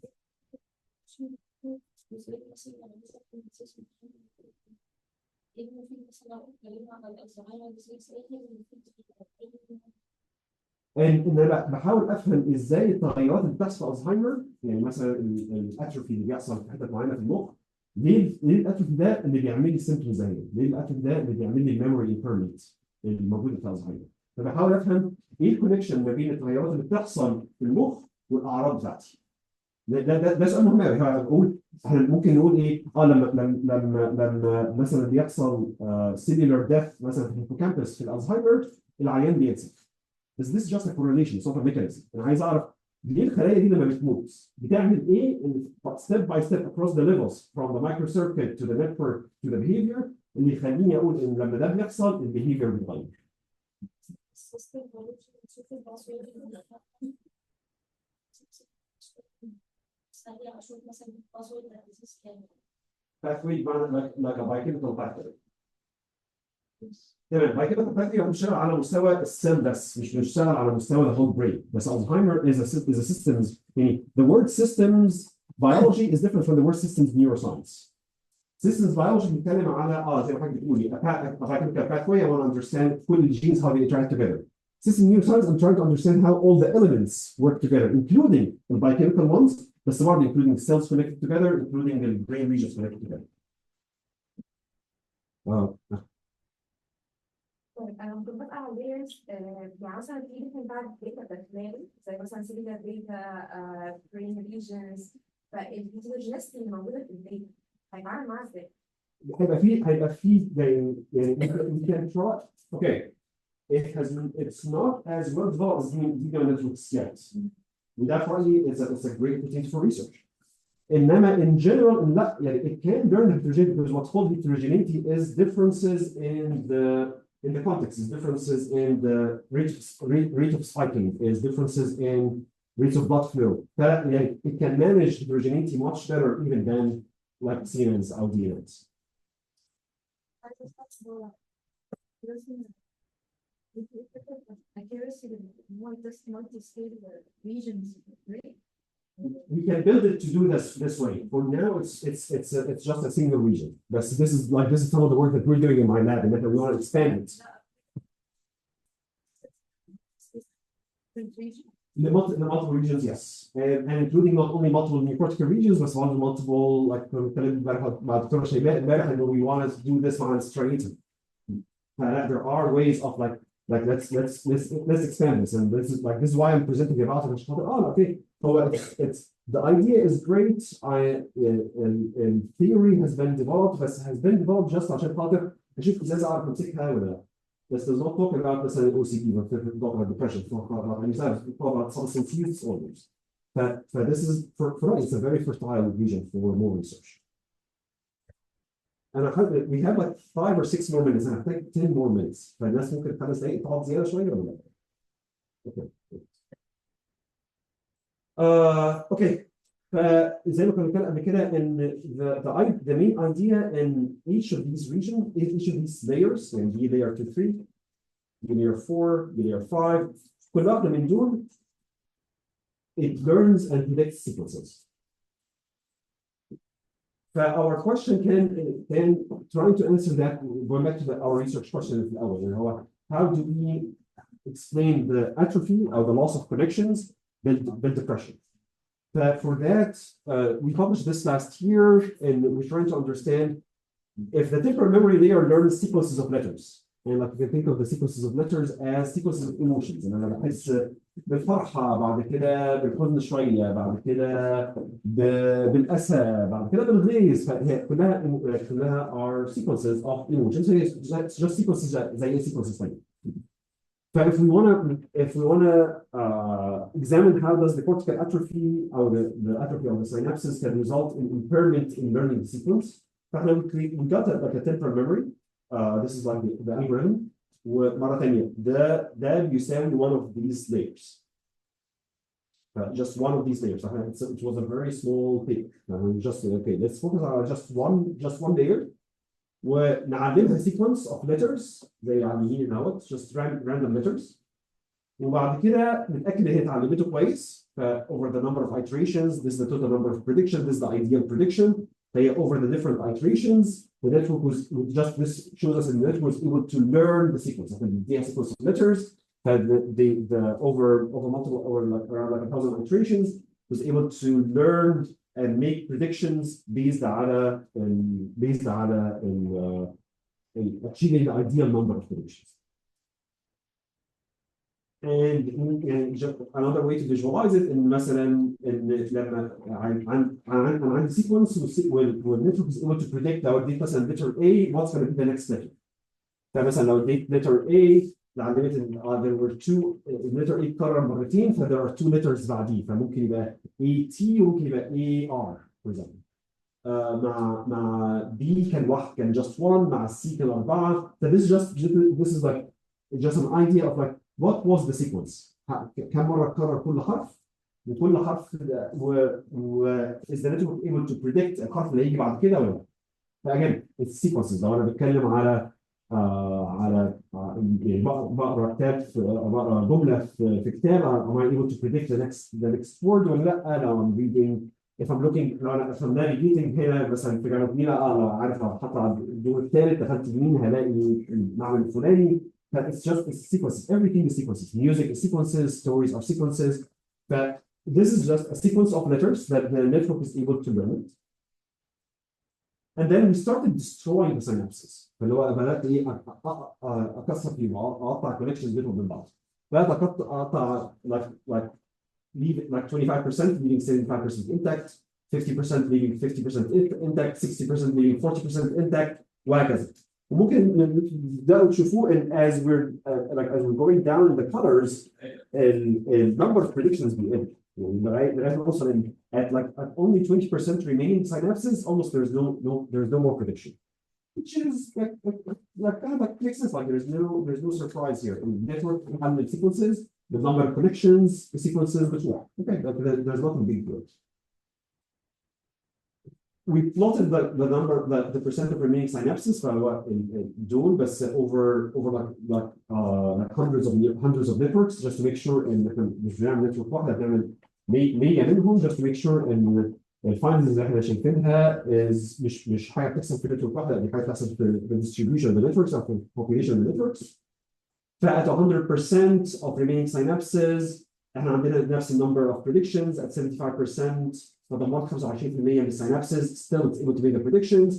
ان انا بحاول افهم ازاي التغيرات اللي بتحصل في الزهايمر يعني مثلا الاتروفي اللي بيحصل في حته معينه في المخ ليه الاتروفي ده اللي بيعمل لي سيمبتومز زي ليه الاتروفي ده اللي بيعمل لي الميموري امبيرمنت الموجوده في الزهايمر فبحاول افهم ايه الكونكشن ما بين التغيرات اللي بتحصل في المخ والاعراض بتاعتي ده سؤال مهم قوي احنا ممكن نقول ايه لما مثلا بيحصل سيلولار ديث مثلا في الهيبوكامبس في الالزهايمر العيان بينسى بس this is just a correlation sort of mechanism انا عايز اعرف ليه الخلايا دي لما بتموت بتعمل ايه step by step across the levels from the microcircuit to the network to the behavior اللي يخليني اقول ان لما ده بيحصل البيهيفير بيتغير. pathway like a biochemical pathway. تمام biochemical pathway هو بيشتغل على مستوى السيل بس مش بيشتغل على مستوى the whole brain. بس Alzheimer is a systems يعني the word systems biology is different from the word systems neuroscience. Systems biology بيتكلم على زي ما حضرتك بتقولي a biochemical pathway I want to understand كل الجينز how they interact together. Systems neuroscience I'm trying to understand how all the elements work together including the biochemical ones بس برضه including cells connected together including the brain regions connected together. انا كنت بسال على layers يعني مثلا في different بعد data داخليه زي مثلا cellular data brain regions فالهيتروجينيستي اللي موجوده في الداتا هيتعامل معاها ازاي؟ هيبقى في يعني we can try okay it's not as well developed as neural networks yet. And that's why it's a great opportunity for research. انما in general لا يعني it can learn heterogeneity because what's called heterogeneity is differences in the context, is differences in the rate of spiking, is differences in rates of blood flow. It can manage heterogeneity much better even than like CNNs or DNNs. We can build it to do this way. For now, it's just a single region. But this is some of the work that we're doing in my lab, and that we want to expand it. The multiple regions, yes, and including not only multiple neocortical regions, but also multiple like we want to do this on striatum. There are ways of like let's expand this, and this is why I'm presenting about it. Okay. So it's the idea is great. In theory has been developed, but has been developed just عشان خاطر اشوف ازاي اعرف امسكها ولا لا. This does not talk about مثلا OCD, but talk about depression, talk about anxiety, talk about substance use disorders. But this is for us, it's a very fertile region for more research. And I hope that we have like 5 or 6 more minutes, and I think 10 more minutes. فالناس ممكن 5 دقايق تقعد زيادة شوية ولا لا؟ Okay. Okay. فزي ما كنا بنتكلم قبل كده ان the main idea in each of these regions, each of these layers, يعني دي layer 2 3, دي layer 4, دي layer 5, كل واحدة من دول it learns and predicts sequences. Our question can trying to answer that, going back to our research question في الأول, اللي هو how do we explain the atrophy or the loss of connections build depression? For that, we published this last year, and we're trying to understand if the temporal memory layer learns sequences of letters. And like you can think of the sequences of letters as sequences of emotions. And أنا بحس بالفرحة بعد كده بالحزن شوية بعد كده بالأسى بعد كده بالغيظ فهي كلها are sequences of emotions. So it's just sequences زي sequences ثانية. But if we want to examine how does the cortical atrophy or the atrophy of the synapses can result in impairment in learning the sequence, we got like a temporal memory. This is like the algorithm. ومرة ثانية ده بيساوي one of these layers. Just one of these layers. It was a very small thing. Just okay. Let's focus on just one layer. ونعلمها sequence of letters زي عاملين هنا just random letters وبعد كده نتأكد ان هي اتعلمته كويس over the number of iterations. This is the total number of predictions. This is the ideal prediction. Over the different iterations, the network was just this shows us that the network was able to learn the sequence. The sequence of letters over around like 1,000 iterations was able to learn and make predictions based على achieving the ideal number of predictions. And another way to visualize it in مثلا إن لما عندي sequence والنتورك is able to predict لو اديت مثلا letter A what's going to be the next letter. فمثلا لو اديت letter A there were 2 letter A اتكرر مرتين there are 2 letters بعديه فممكن يبقى AT وممكن يبقى AR for example. مع B كان just 1 مع C كان 4. So this is like just an idea of like what was the sequence. كم مرة اتكرر كل حرف وكل حرف is the network able to predict الحرف اللي هيجي بعد كده ولا لا. فاجين it's sequences. لو انا بتكلم على بقرا كتاب بقرا جمله في كتاب am I able to predict the next word ولا لا. لو I'm reading if I'm looking لو انا navigating هنا مثلا في جنوب نيل لو عارف لو حتى على الدور الثالث دخلت يمين هلاقي المعمل الفلاني. It's just sequences. Everything is sequences. Music is sequences. Stories are sequences. But this is just a sequence of letters that the network is able to learn. And then we started destroying the synapses. فاللي هو بدأت إيه أكسر فيهم أقطع connections بينهم وبين بعض. بدأت أقطع like 25% leaving 75% intact, 50% leaving 50% intact, 60% leaving 40% intact وهكذا. وممكن تبدأوا تشوفوه as we're going down in the colors the number of predictions بيقل. يعني لغاية ما نوصل at only 20% remaining synapses, almost there's no more prediction, which is like kind of like makes sense. Like there's no surprise here. In network handled sequences, the number of connections, the sequences, but okay, there's nothing big to it. We plotted the percent of remaining synapses in Dune, but over like hundreds of networks, just to make sure in the network واحدة بنعمل 100 منهم just to make sure ان الفايندز اللي احنا شايفينها is مش حاجه بتحصل في نتورك واحده، دي حاجه بتحصل في distribution of the networks او في population of the networks. فat 100% of remaining synapses احنا عندنا نفس number of predictions at 75%. فضمنت 25% من السينابسز still it's able to make the predictions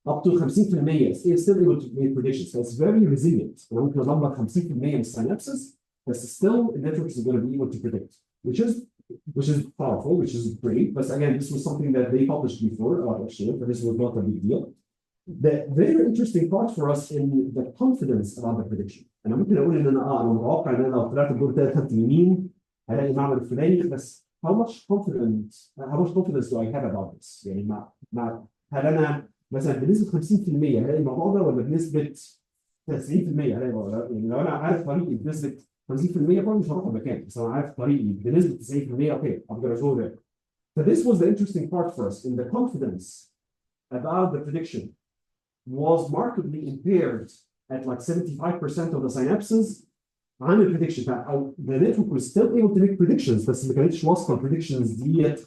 up to 50% it's still able to make predictions. So it's very resilient. انا ممكن اضمن 50% من السينابسز بس still the network is going to be able to predict, which is powerful, which is great. But again, this was something that they published before about Epstein, but this was not a big deal. The very interesting part for us in the confidence about the prediction. انا ممكن اقول ان انا متوقع ان انا لو طلعت الدور ده خدت يمين هلاقي المعمل الفلاني، بس how much confidence do I have about this؟ يعني هل انا مثلا بنسبه 50% هلاقي الموضوع ده، ولا بنسبه 90% هلاقي الموضوع ده؟ يعني لو انا عارف طريقي بنسبه 50% برضه مش هروح المكان، بس انا عارف طريقي بنسبه 90% اوكي I'm gonna go there. So this was the interesting part for us in the confidence about the prediction was markedly impaired at like 75% of the synapses عن البريدكشن، او the network was still able to make predictions بس ما كانتش واثقه البريدكشنز ديت،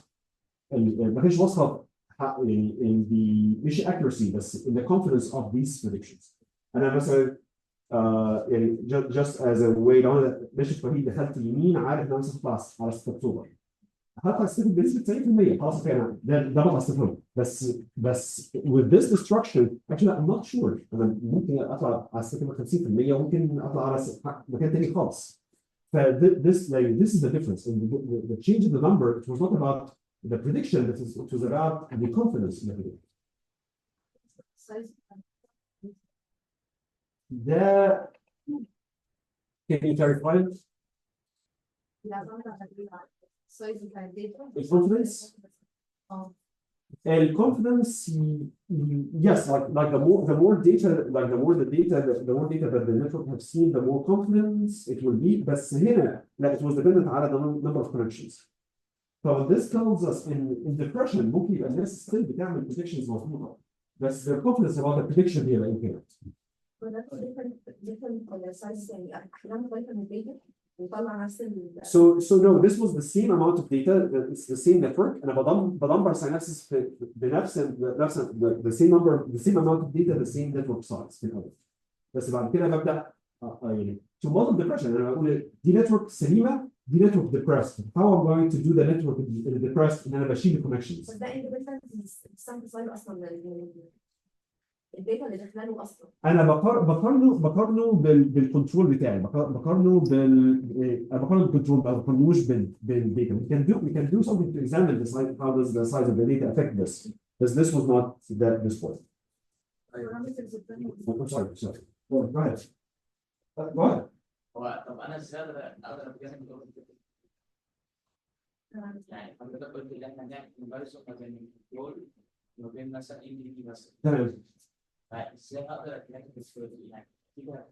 ما كانتش واثقه يعني in the مش accuracy بس in the confidence of these predictions. انا مثلا يعني just as a way لو انا ماشي في طريق دخلت يمين عارف ان انا مثلا هطلع على 6 اكتوبر، هطلع استفيد بنسبه 90% خلاص كده ده بطلع استفيد، بس with this destruction actually I'm not sure انا ممكن اطلع على استفيد 50% وممكن اطلع على مكان تاني خالص. ف this is the difference in the change in the number. It was not about the prediction, it was about the confidence in the prediction. ده can you clarify it? Confidence? Confidence, yes, like the more data, like the more data that the network have seen, the more confidence it will be. بس هنا لا, it was dependent على the number of connections. So this tells us in depression ممكن يبقى الناس still بتعمل predictions مظبوطة بس their confidence about the prediction هي لا يمكن. So no, this was the same amount of data. It's the same network. أنا بدمر synapses بنفس the same amount of data, the same network size في الأول. بس بعد كده ببدأ يعني to model depression أنا بقول دي network سليمة دي network depressed. How I'm going to do the network depressed إن أنا بشيل connections. بس ده independent sample size أصلا الداتا اللي داخله له اصلا. انا بقارنه بالكنترول بتاعي، بقارنه بالكنترول، ما بقارنوش بالداتا. We can do something to examine the size, how does the size of the data affect this. Because this was not this point. I'm sorry. Go ahead. Go ahead. طب انا ازاي اقدر اتجنب يعني حضرتك قلت ان احنا نعمل كومباريسون ما بين الكنترول وما بين مثلا ام دي بي مثلا. تمام. ازاي اقدر اتجنب السكيورتي يعني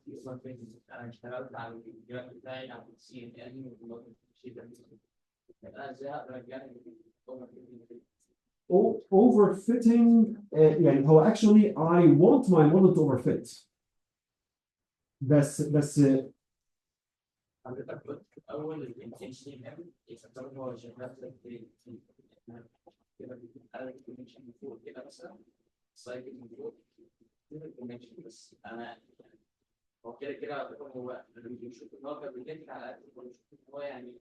في اصلا انا اشتغلت على الجراف بتاعي على السي ان ان والشيء ده انا ازاي اقدر اتجنب overfitting يعني هو actually I want my model to overfit. بس حضرتك قلت اول الانتنشن يعتبر هو شغال في كده الكونكشن من فوق كده مثلا سايكل من فوق الكونكشن بس انا هو كده هو اللي بيشوف ان هو بيديك على قد هو يعني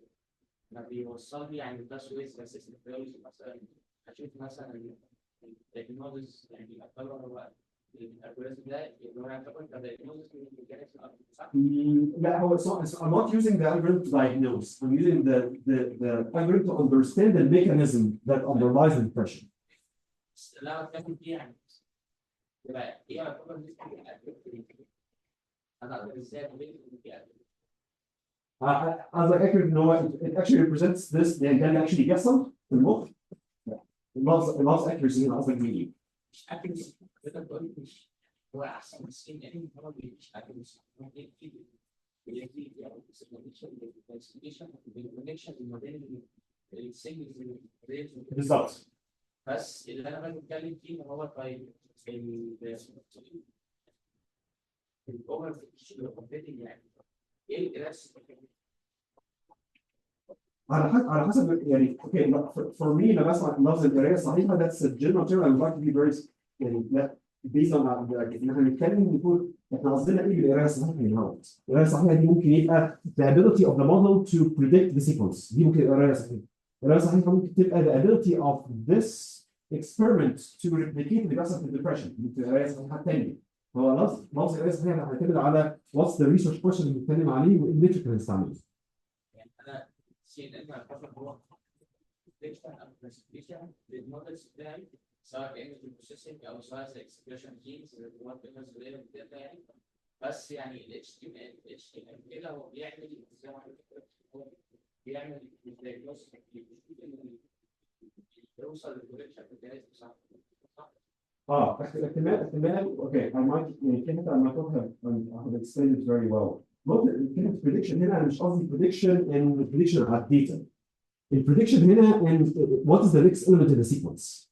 ما بيوصل لي يعني بس ويز اسيستنت مثلا اشوف مثلا الدايجنوز يعني يعتبر هو الالجوريزم ده اللي هو يعتبر كدايجنوز صح؟ لا هو I'm not using the algorithm to diagnose. I'm using the algorithm to understand the mechanism that underlies the depression. لا بتكلم فيه يعني يبقى ايه يعتبر انا اقدر ازاي as I accurate know it actually represents this يعني ده اللي actually بيحصل في المخ. اللفظ accuracy هنا قصدك بيه ايه؟ مش accuracy كده بقول مش هو احسن بس يعني هو مش accuracy بالظبط. بس اللي انا بتكلم فيه هو طيب الاوفر يعني ايه الجراس على حسب يعني اوكي for me لما بسمع لفظ القرايه صحيحه that's a general term I would like to be very يعني لا based on ان احنا بنتكلم نقول احنا قصدنا ايه بالقرايه الصحيحه من هنا. القرايه الصحيحه دي ممكن يبقى the ability of the model to predict the sequence دي ممكن قرايه صحيحه. القرايه الصحيحه ممكن تبقى the ability of this experiment to replicate اللي بيحصل في الdepression. ممكن قرايه صحيحه ثانيه. هو لفظ القرايه الصحيحه هيعتمد على what's the research question اللي بنتكلم عليه وايه الميتريك اللي هنستعمله. يعني انا سي ان ان هو ديكشن او كلاسيفيكيشن للمودلز بتاعي سواء ايمج بروسيسنج او سواء اكسبريشن جينز اللي هو بالنسبه لي الداتا يعني بس يعني ال HTML كده هو بيعمل زي ما قلت، هو بيعمل diagnostic، يوصل للكوريكشن بتاعت صح. احتمال اوكي I might يعني في حته I might not have explained it very well. كلمة prediction هنا انا مش قصدي prediction على الداتا. البريدكشن هنا and what is the next element in the sequence.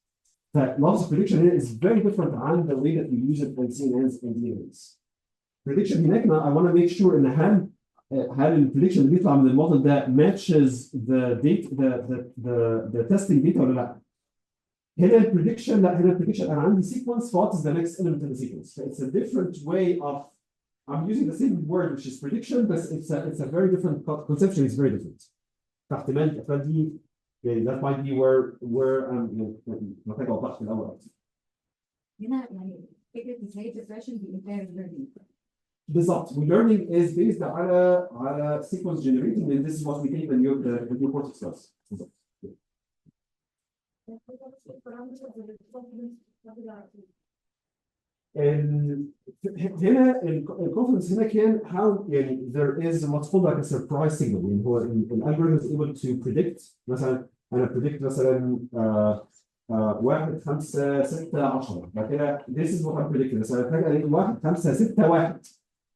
فلفظ prediction هنا is very different عن the way that we use it in CNNs and DNNs. prediction هناك I want to make sure ان هل البريدكشن اللي بيطلع من الموديل ده matches the date the testing data ولا لا. هنا البريدكشن لا، هنا البريدكشن انا عندي sequence what is the next element in the sequence. So it's a different way of I'm using the same word which is prediction but it's a very different conception. It's very different. فاحتمال دي يعني that might be where محتاج اوضح في الاول. هنا يعني فكره ازاي الديبريشن بينتهي learning. بالظبط. learning is based على sequence generating and this is what we think the new cortex does. بالظبط. هنا الكونفرنس هنا كان how يعني there is what's called like a surprise signal. يعني هو الالجوريثم is able to predict مثلا انا predict مثلا 1 5 6 10 بعد كده this is what I'm predicting. مثلا فجأة الاقي 1 5 6 1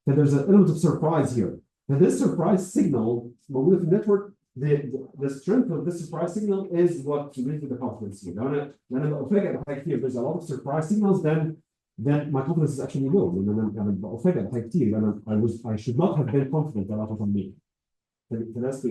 so there's an element of surprise here. And this surprise signal موجودة في النتورك. The strength of this surprise signal is what gives the confidence here. لو انا بفاجئ بحاجه كتير there's a lot of surprise signals then my confidence is actually low. انا بفاجئ بحاجه كتير انا I should not have been confident about what I'm making. فالناس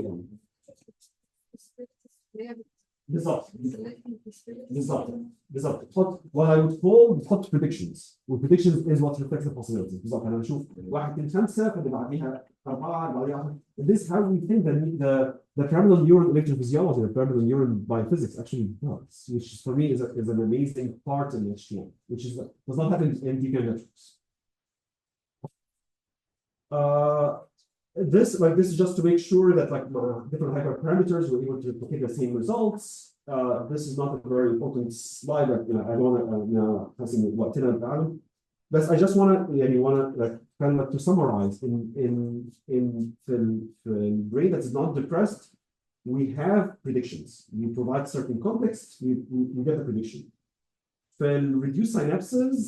بالظبط تحط what I would call تحط predictions predictions is what reflects the possibilities. بالظبط انا بشوف 1 2 5 فاللي بعديها 4 اللي بعديها this is how we think that the pyramidal neuron electrophysiology, the pyramidal neuron biophysics actually works, which for me is an amazing part in HTML, which does not happen in deep neural networks. This is just to make sure that different hyperparameters were able to replicate the same results. This is not a very important slide, but I don't want to but I just want to kind of to summarize in the brain that is not depressed, we have predictions. We provide certain context, we get a prediction. For reduced synapses,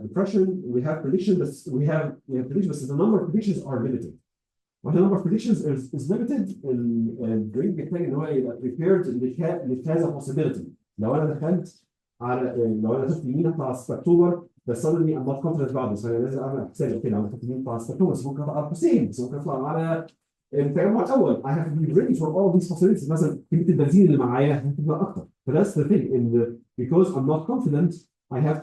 depression, we have predictions. We have predictions, but the number of predictions are limited. When the number of predictions is limited, البرين بيحتاج ان هو يبقى prepared لكذا possibility. لو انا دخلت يمين اطلع على اكتوبر بس suddenly I'm not confident بعد بس انا لازم اعمل حسابي اوكي لو دخلت يمين اطلع على اكتوبر بس ممكن اطلع على حسين بس ممكن اطلع على التجمع الاول. I have to be ready for all these possibilities. مثلا كميه البنزين اللي معايا هتبقى اكتر. That's the thing. Because I'm not confident, I have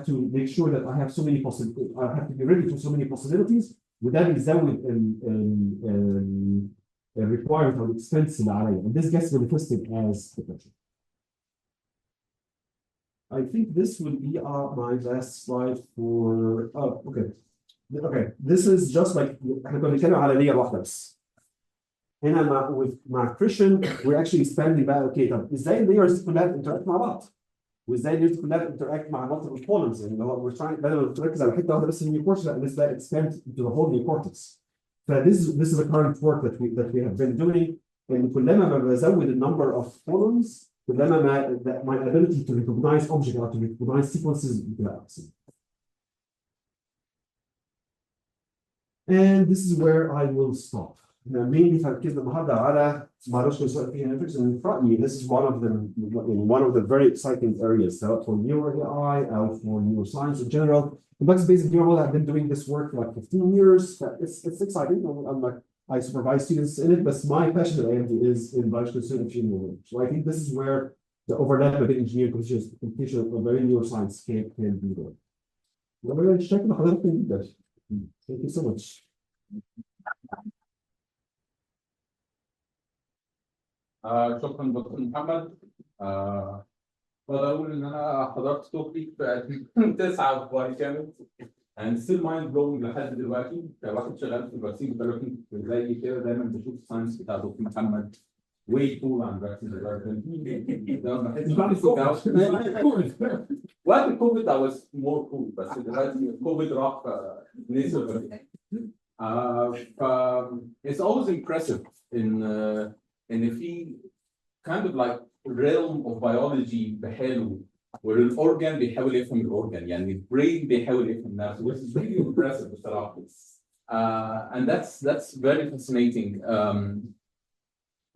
to make sure that I have so many possibilities. I have to be ready for so many possibilities. وده بيزود ال requirement or expense اللي عليا. And this gets manifested as potential. I think this will be my last slide for. Oh, okay. Okay. This is just like احنا كنا بنتكلم على layer واحده بس. هنا مع Christian we're actually expanding بقى اوكي طب ازاي اللايرز كلها بتنتراكت مع بعض؟ وازاي اللايرز كلها بتنتراكت مع multiple columns يعني اللي هو we're trying بدل ما نركز على حته واحده بس من النيو كورتكس لا let's let expand to the whole new cortex. this is the current work that we have been doing. and كلما ما بزود the number of columns كلما ما my ability to recognize objects or to recognize sequences بتبقى احسن. And this is where I will stop. mainly تركيزنا النهارده على biological genetics and this is one of the very exciting areas for neuro AI or for neuroscience in general. Context-based neural I've been doing this work for like 15 years. It's exciting. I supervise students in it, but my passion at AMD is in biological genetics. So I think this is where the overlap between engineering computational and neuroscience can be there. Thank you so much. شكرا دكتور محمد. اقدر اقول ان انا حضرت توك ليك في 2009 وبعد كده and still mind blowing لحد دلوقتي كواحد شغال في الفاكسين ديفلوبمنت زي كده دايما بشوف الساينس بتاع دكتور محمد way cool عن vaccine development. ده ما حدش بعمل كوفيد. وقت الكوفيد I was more cool بس دلوقتي الكوفيد راح نزل. It's always impressive in في kind of like realm of biology بحاله where الأورجان بيحاول يفهم الأورجان يعني البرين بيحاول يفهم نفسه which is really impressive بصراحة. And that's very fascinating.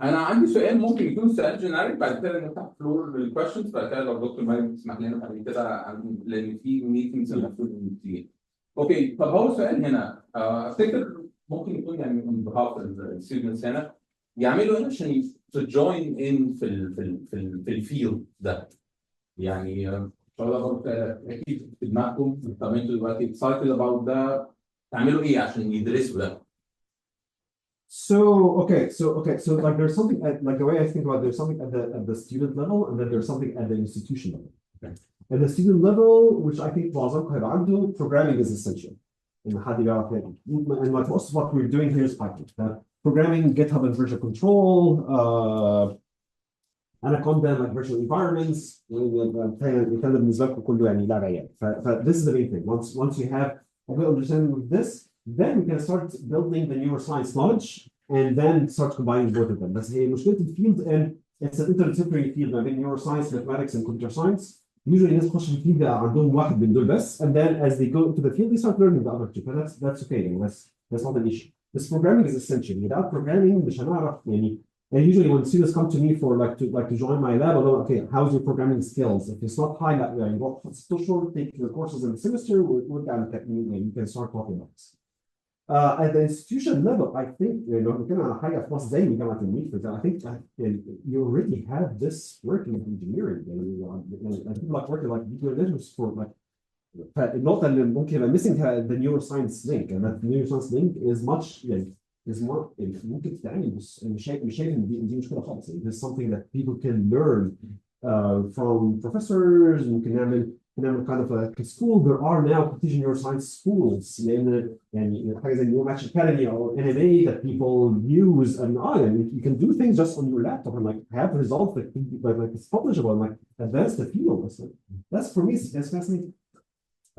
أنا عندي سؤال ممكن يكون سؤال جينيريك بعد كده نفتح فلور للكويشنز بعد كده لو دكتور مريم تسمح لنا بعد كده لأن في ميتنجز المفروض كتير. أوكي طب هو سؤال هنا أفتكر ممكن يكون يعني من behalf الستودنتس هنا يعملوا ايه عشان تجوين ان في الفيلد ده يعني ان شاء الله برضه اكيد في دماغكم طب انتوا دلوقتي اكسايتد اباوت ده تعملوا ايه عشان يدرسوا ده؟ So like there's something like the way I think about it, there's something at the student level and then there's something at the institution level. Okay. At the student level, which I think معظمكم هيبقى عنده, programming is essential. إن حد يعرف يعني. And like most of what we're doing here is Python. Programming, GitHub and version control, Anaconda like virtual environments. كان بالنسبة لكم كله يعني لعبة يعني. This is the main thing. Once you have a good understanding of this, then you can start building the neuroscience knowledge and then start combining both of them. بس هي مشكلة الفيلد and it's an interdisciplinary field ما بين neuroscience, mathematics and computer science. Usually الناس تخش في الفيلد عندهم واحد من دول بس and then as they go into the field they start learning the other two. But that's okay. And that's not an issue. This programming is essential. Without programming مش هنعرف يعني. And usually when students come to me for to join my lab, I go, okay, how's your programming skills? If it's not high, you go short, take the courses in the semester, work on technique, and you can start talking about this. At the institution level, I think I think you already have this working in engineering. And people like working like video for like النقطة اللي ممكن يبقى missing the neuroscience link, and that neuroscience link is much is more ممكن تتعمل بس مش شايف ان دي مشكلة خالص. It is something that people can learn from professors. ممكن نعمل kind of a school. There are now computational neuroscience schools لأن يعني حاجة زي Neuromatch Academy or NMA that people use and you can do things just on your laptop and like have results that it's publishable and like advance the field. So that's for me it's fascinating.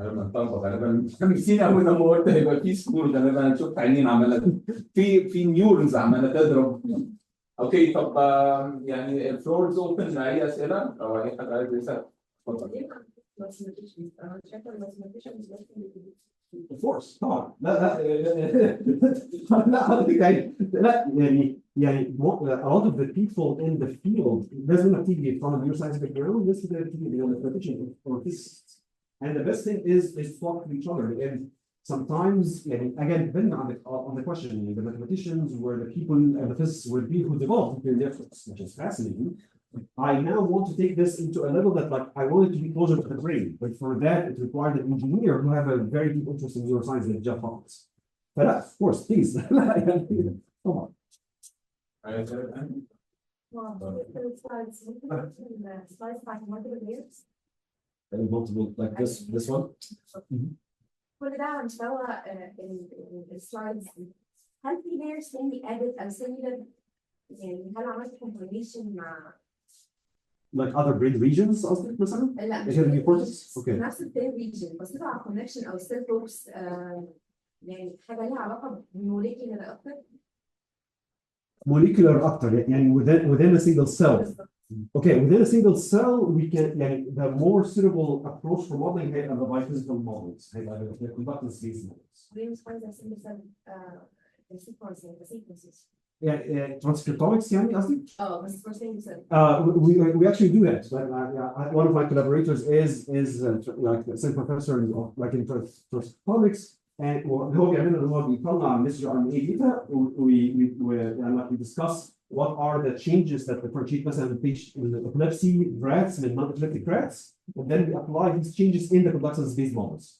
غالبا نسينا اول لما قلت هيبقى في سكول غالبا هنشوف عينين عماله في نيورونز عماله تضرب. اوكي طب يعني الفلورز اوبن لاي اسئله او اي حد عايز يسال اتفضل. Of course طبعا لا حضرتك لا يعني a lot of the people in the field لازم تيجي from a neuroscience background لازم تيجي من mathematician or physicists. And the best thing is talk to each other. And sometimes, again, depending on the question, the mathematicians were the people and the physicists were the people who developed their efforts, which is fascinating. I now want to take this into a level that, like, I want it to be closer to the brain. But for that, it required an engineer who have a very deep interest in neuroscience like Jeff Hawkins. But of course, please. Come on. Multiple like this one. كل ده على مستوى السلايدز. هل في layers تاني added أو similar يعني هل عملت combination مع like other brain regions قصدك مثلا؟ لا مش نفس البرين region بس على connection أو cell groups يعني حاجة ليها علاقة بموليكيولر أكتر. molecular أكتر يعني within a single cell. Okay, within a single cell, we can, the more suitable approach for modeling are the biophysical models, the conductance-based models. Yeah, transcriptomics, قصدك? We actually do that. One of my collaborators is like the same professor like in transcriptomics, and هو بيعمل إن هو بيطلع messenger RNA data, we discuss what are the changes that differentiate مثلا in epilepsy rats and non-epileptic rats, and then we apply these changes in the conductance-based models.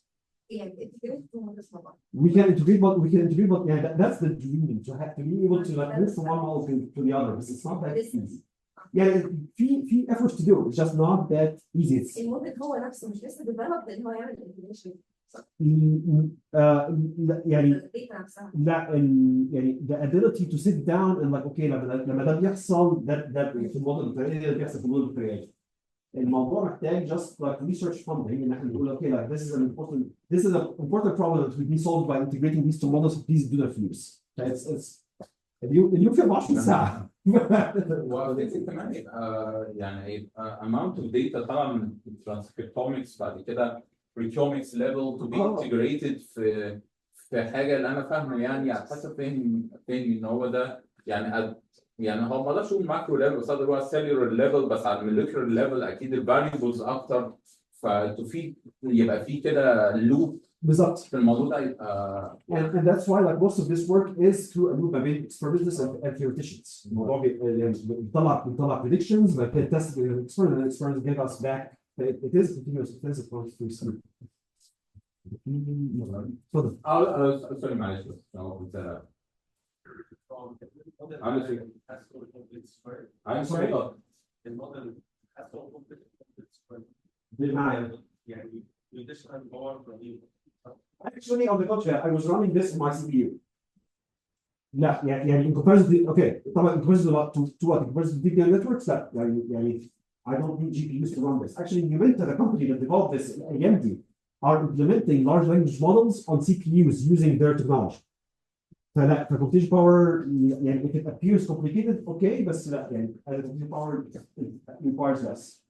We can integrate, but that's the dream to be able to like move from one model to the other. But it's not that easy. في efforts to do. It's just not that easy. الموديل هو نفسه مش لسه developed إن هو يعمل integration. يعني الداتا نفسها. لا يعني the ability to sit down and like اوكي لما ده بيحصل ده في الموديل الفلاني ده بيحصل في الموديل الفلاني. الموضوع محتاج just like research funding ان احنا نقول okay like this is an important problem that will be solved by integrating these two models. Please do that for use. It's اليوم في 24 ساعة. وافتكر كمان يبقى يعني يبقى amount of data طالعه من transcriptomics بعد كده proteomics level to be integrated في حاجه اللي انا فاهمه يعني على حسب فهم ان هو ده يعني هو ما اقدرش اقول ماكرو ليفل بس هو سيلولر ليفل بس على الموليكولر ليفل اكيد الفاريبلز اكتر فتفيد يبقى في كده لوب بالظبط. في الموضوع ده يبقى and that's why like most of this work is through a loop ما بين experiments and theoreticians. الموضوع يعني بنطلع predictions but then test the experiment and experiments give us back. It is continuous. It is a process. اتفضل. سوري معلش بس هو كنت عامل فين؟ عامل سوري الموديل بالمعنى. يعني additional power from Actually, on the contrary, I was running this on my CPU. لا يعني in comparison to okay طبعا in comparison to what? In comparison to big networks لا يعني I don't need GPUs to run this. Actually, Numenta, the company that developed this AMD, are implementing large language models on CPUs using their technology. فلا computation power يعني if it appears complicated okay بس لا يعني computation power requires less.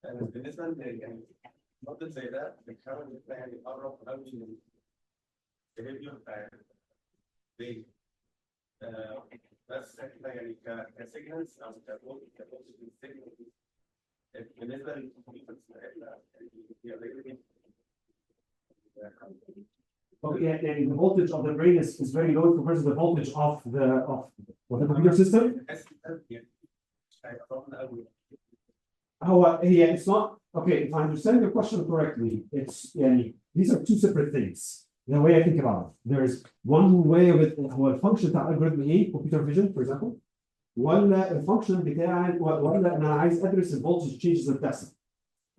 بالنسبه يعني موديل زي ده بنحاول يعني نقرب قوي من البيهيفير بتاع البيت بس احنا يعني كسيجنالز او كبوزيتيف سيجنالز بالنسبه للكمبيوترز بتاعتنا هي قليله جدا. Okay, and the voltage of the brain is very low compared to the voltage of the computer system. It's not okay. If I understand your question correctly, it's these are two separate things. The way I think about it, there's one way of it هو الفانكشن بتاع algorithm A computer vision for example ولا الفانكشن بتاع ولا انا عايز ادرس الفولتج changes اللي بتحصل.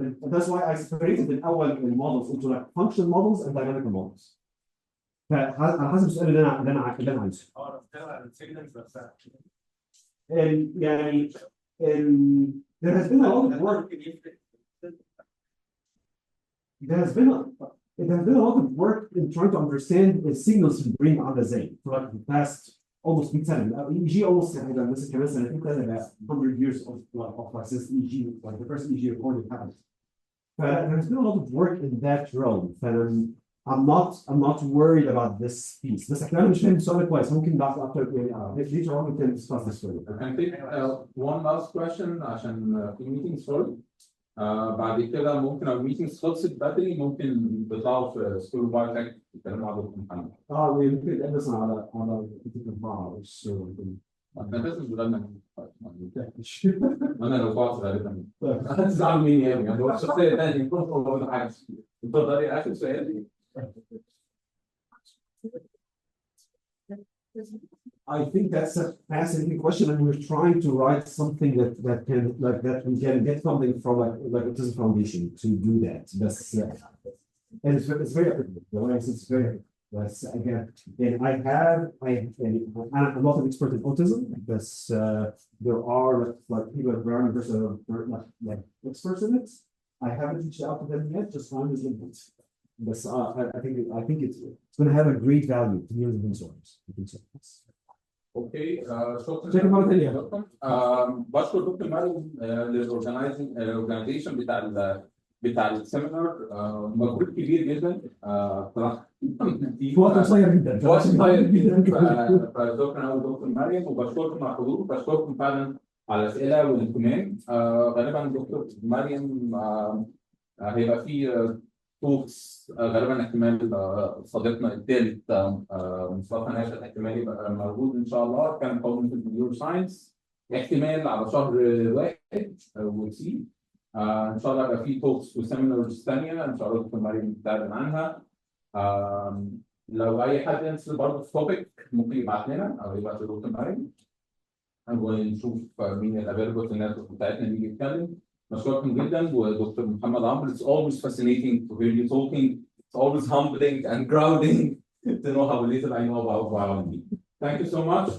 That's why I separated الأول models into like function models and dynamical models. على حسب السؤال اللي انا عايزه. السيجنالز نفسها. يعني there has been a lot of work. It has been a lot of work in trying to understand the signals in the brain are the same for like the past almost 100 سنة. EEG almost يعني مثلا كمان سنتين ثلاثة 100 years of like since EEG like the first EEG recording happened. There's been a lot of work in that realm. I'm not worried about this piece. بس احنا مش فاهم السؤال كويس ممكن بعد after later on we can discuss this further. I can take one last question عشان في meeting sorry. بعد كده ممكن لو meetings خلصت بدري ممكن بيطلعوا في سكول بايوتك يتكلموا مع دكتور محمد. ممكن نقدم على الأربعة احنا لازم نقولنا انا لو بعض غالبا هتزعل مني يعني هو شخصية ثانية يكون هو حاجة. اتفضلي آخر سؤال. I think that's a fascinating question, and we're trying to write something that can we can get something from like Autism Foundation to do that. And it's very applicable. The way I say it's very applicable. Again, and I'm not an expert in autism, but there are like people at Brown University like experts in it. I haven't reached out to them yet, just found this input. But I think it's going to have a great value to millions of consumers. I think so. اوكي شكرا مرة ثانية. بشكر دكتور مريم للاورجنايزيشن بتاع السيمينار مجهود كبير جدا صراحه في وقت قصير جدا. في وقت قصير جدا فشكرا قوي دكتور مريم وبشكركم على الحضور بشكركم فعلا على الاسئله والاهتمام. غالبا دكتور مريم هيبقى في توكس غالبا احتمال صديقنا الثالث مصطفى ناشد احتمال يبقى موجود ان شاء الله كان كوجنيتيف نيورو ساينس احتمال على شهر 1 وسي ان شاء الله يبقى في توكس وسيمينارز ثانيه ان شاء الله دكتور مريم تعلن عنها. لو اي حد ينسى برضه في توبيك ممكن يبعت لنا او يبعت لدكتور مريم ونشوف مين الافيلبل في الناس بتاعتنا اللي يجي يتكلم. بشكركم جدا ودكتور محمد عمرو. It's always fascinating to hear you talking. It's always humbling and grounding to know how little I know about biology. Thank you so much.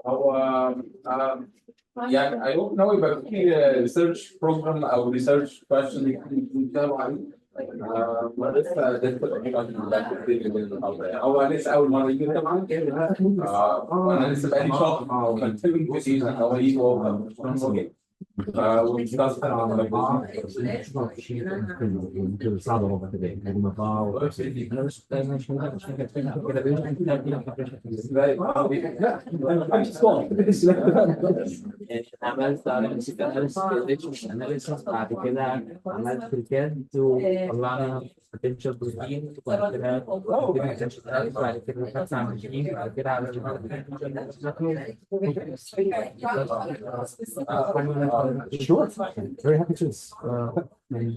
هو يعني I hope now يبقى في research program أو research question بيتكلموا عليه. ولسه هو لسه أول مرة يجي طبعا. وأنا لسه بقالي شهر بتكلم كتير إن هو يجي وهو ونستثمر على بعض. عملت اناليسيس بعد كده عملت في الكاد وطلعنا potential بروتين وبعد كده بعد كده خدنا على الماشين بعد كده على Sure. Very happy to. يعني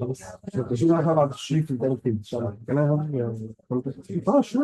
بس شوف انا بعد الشريك اللي قال كده ان شاء الله. كلام sure.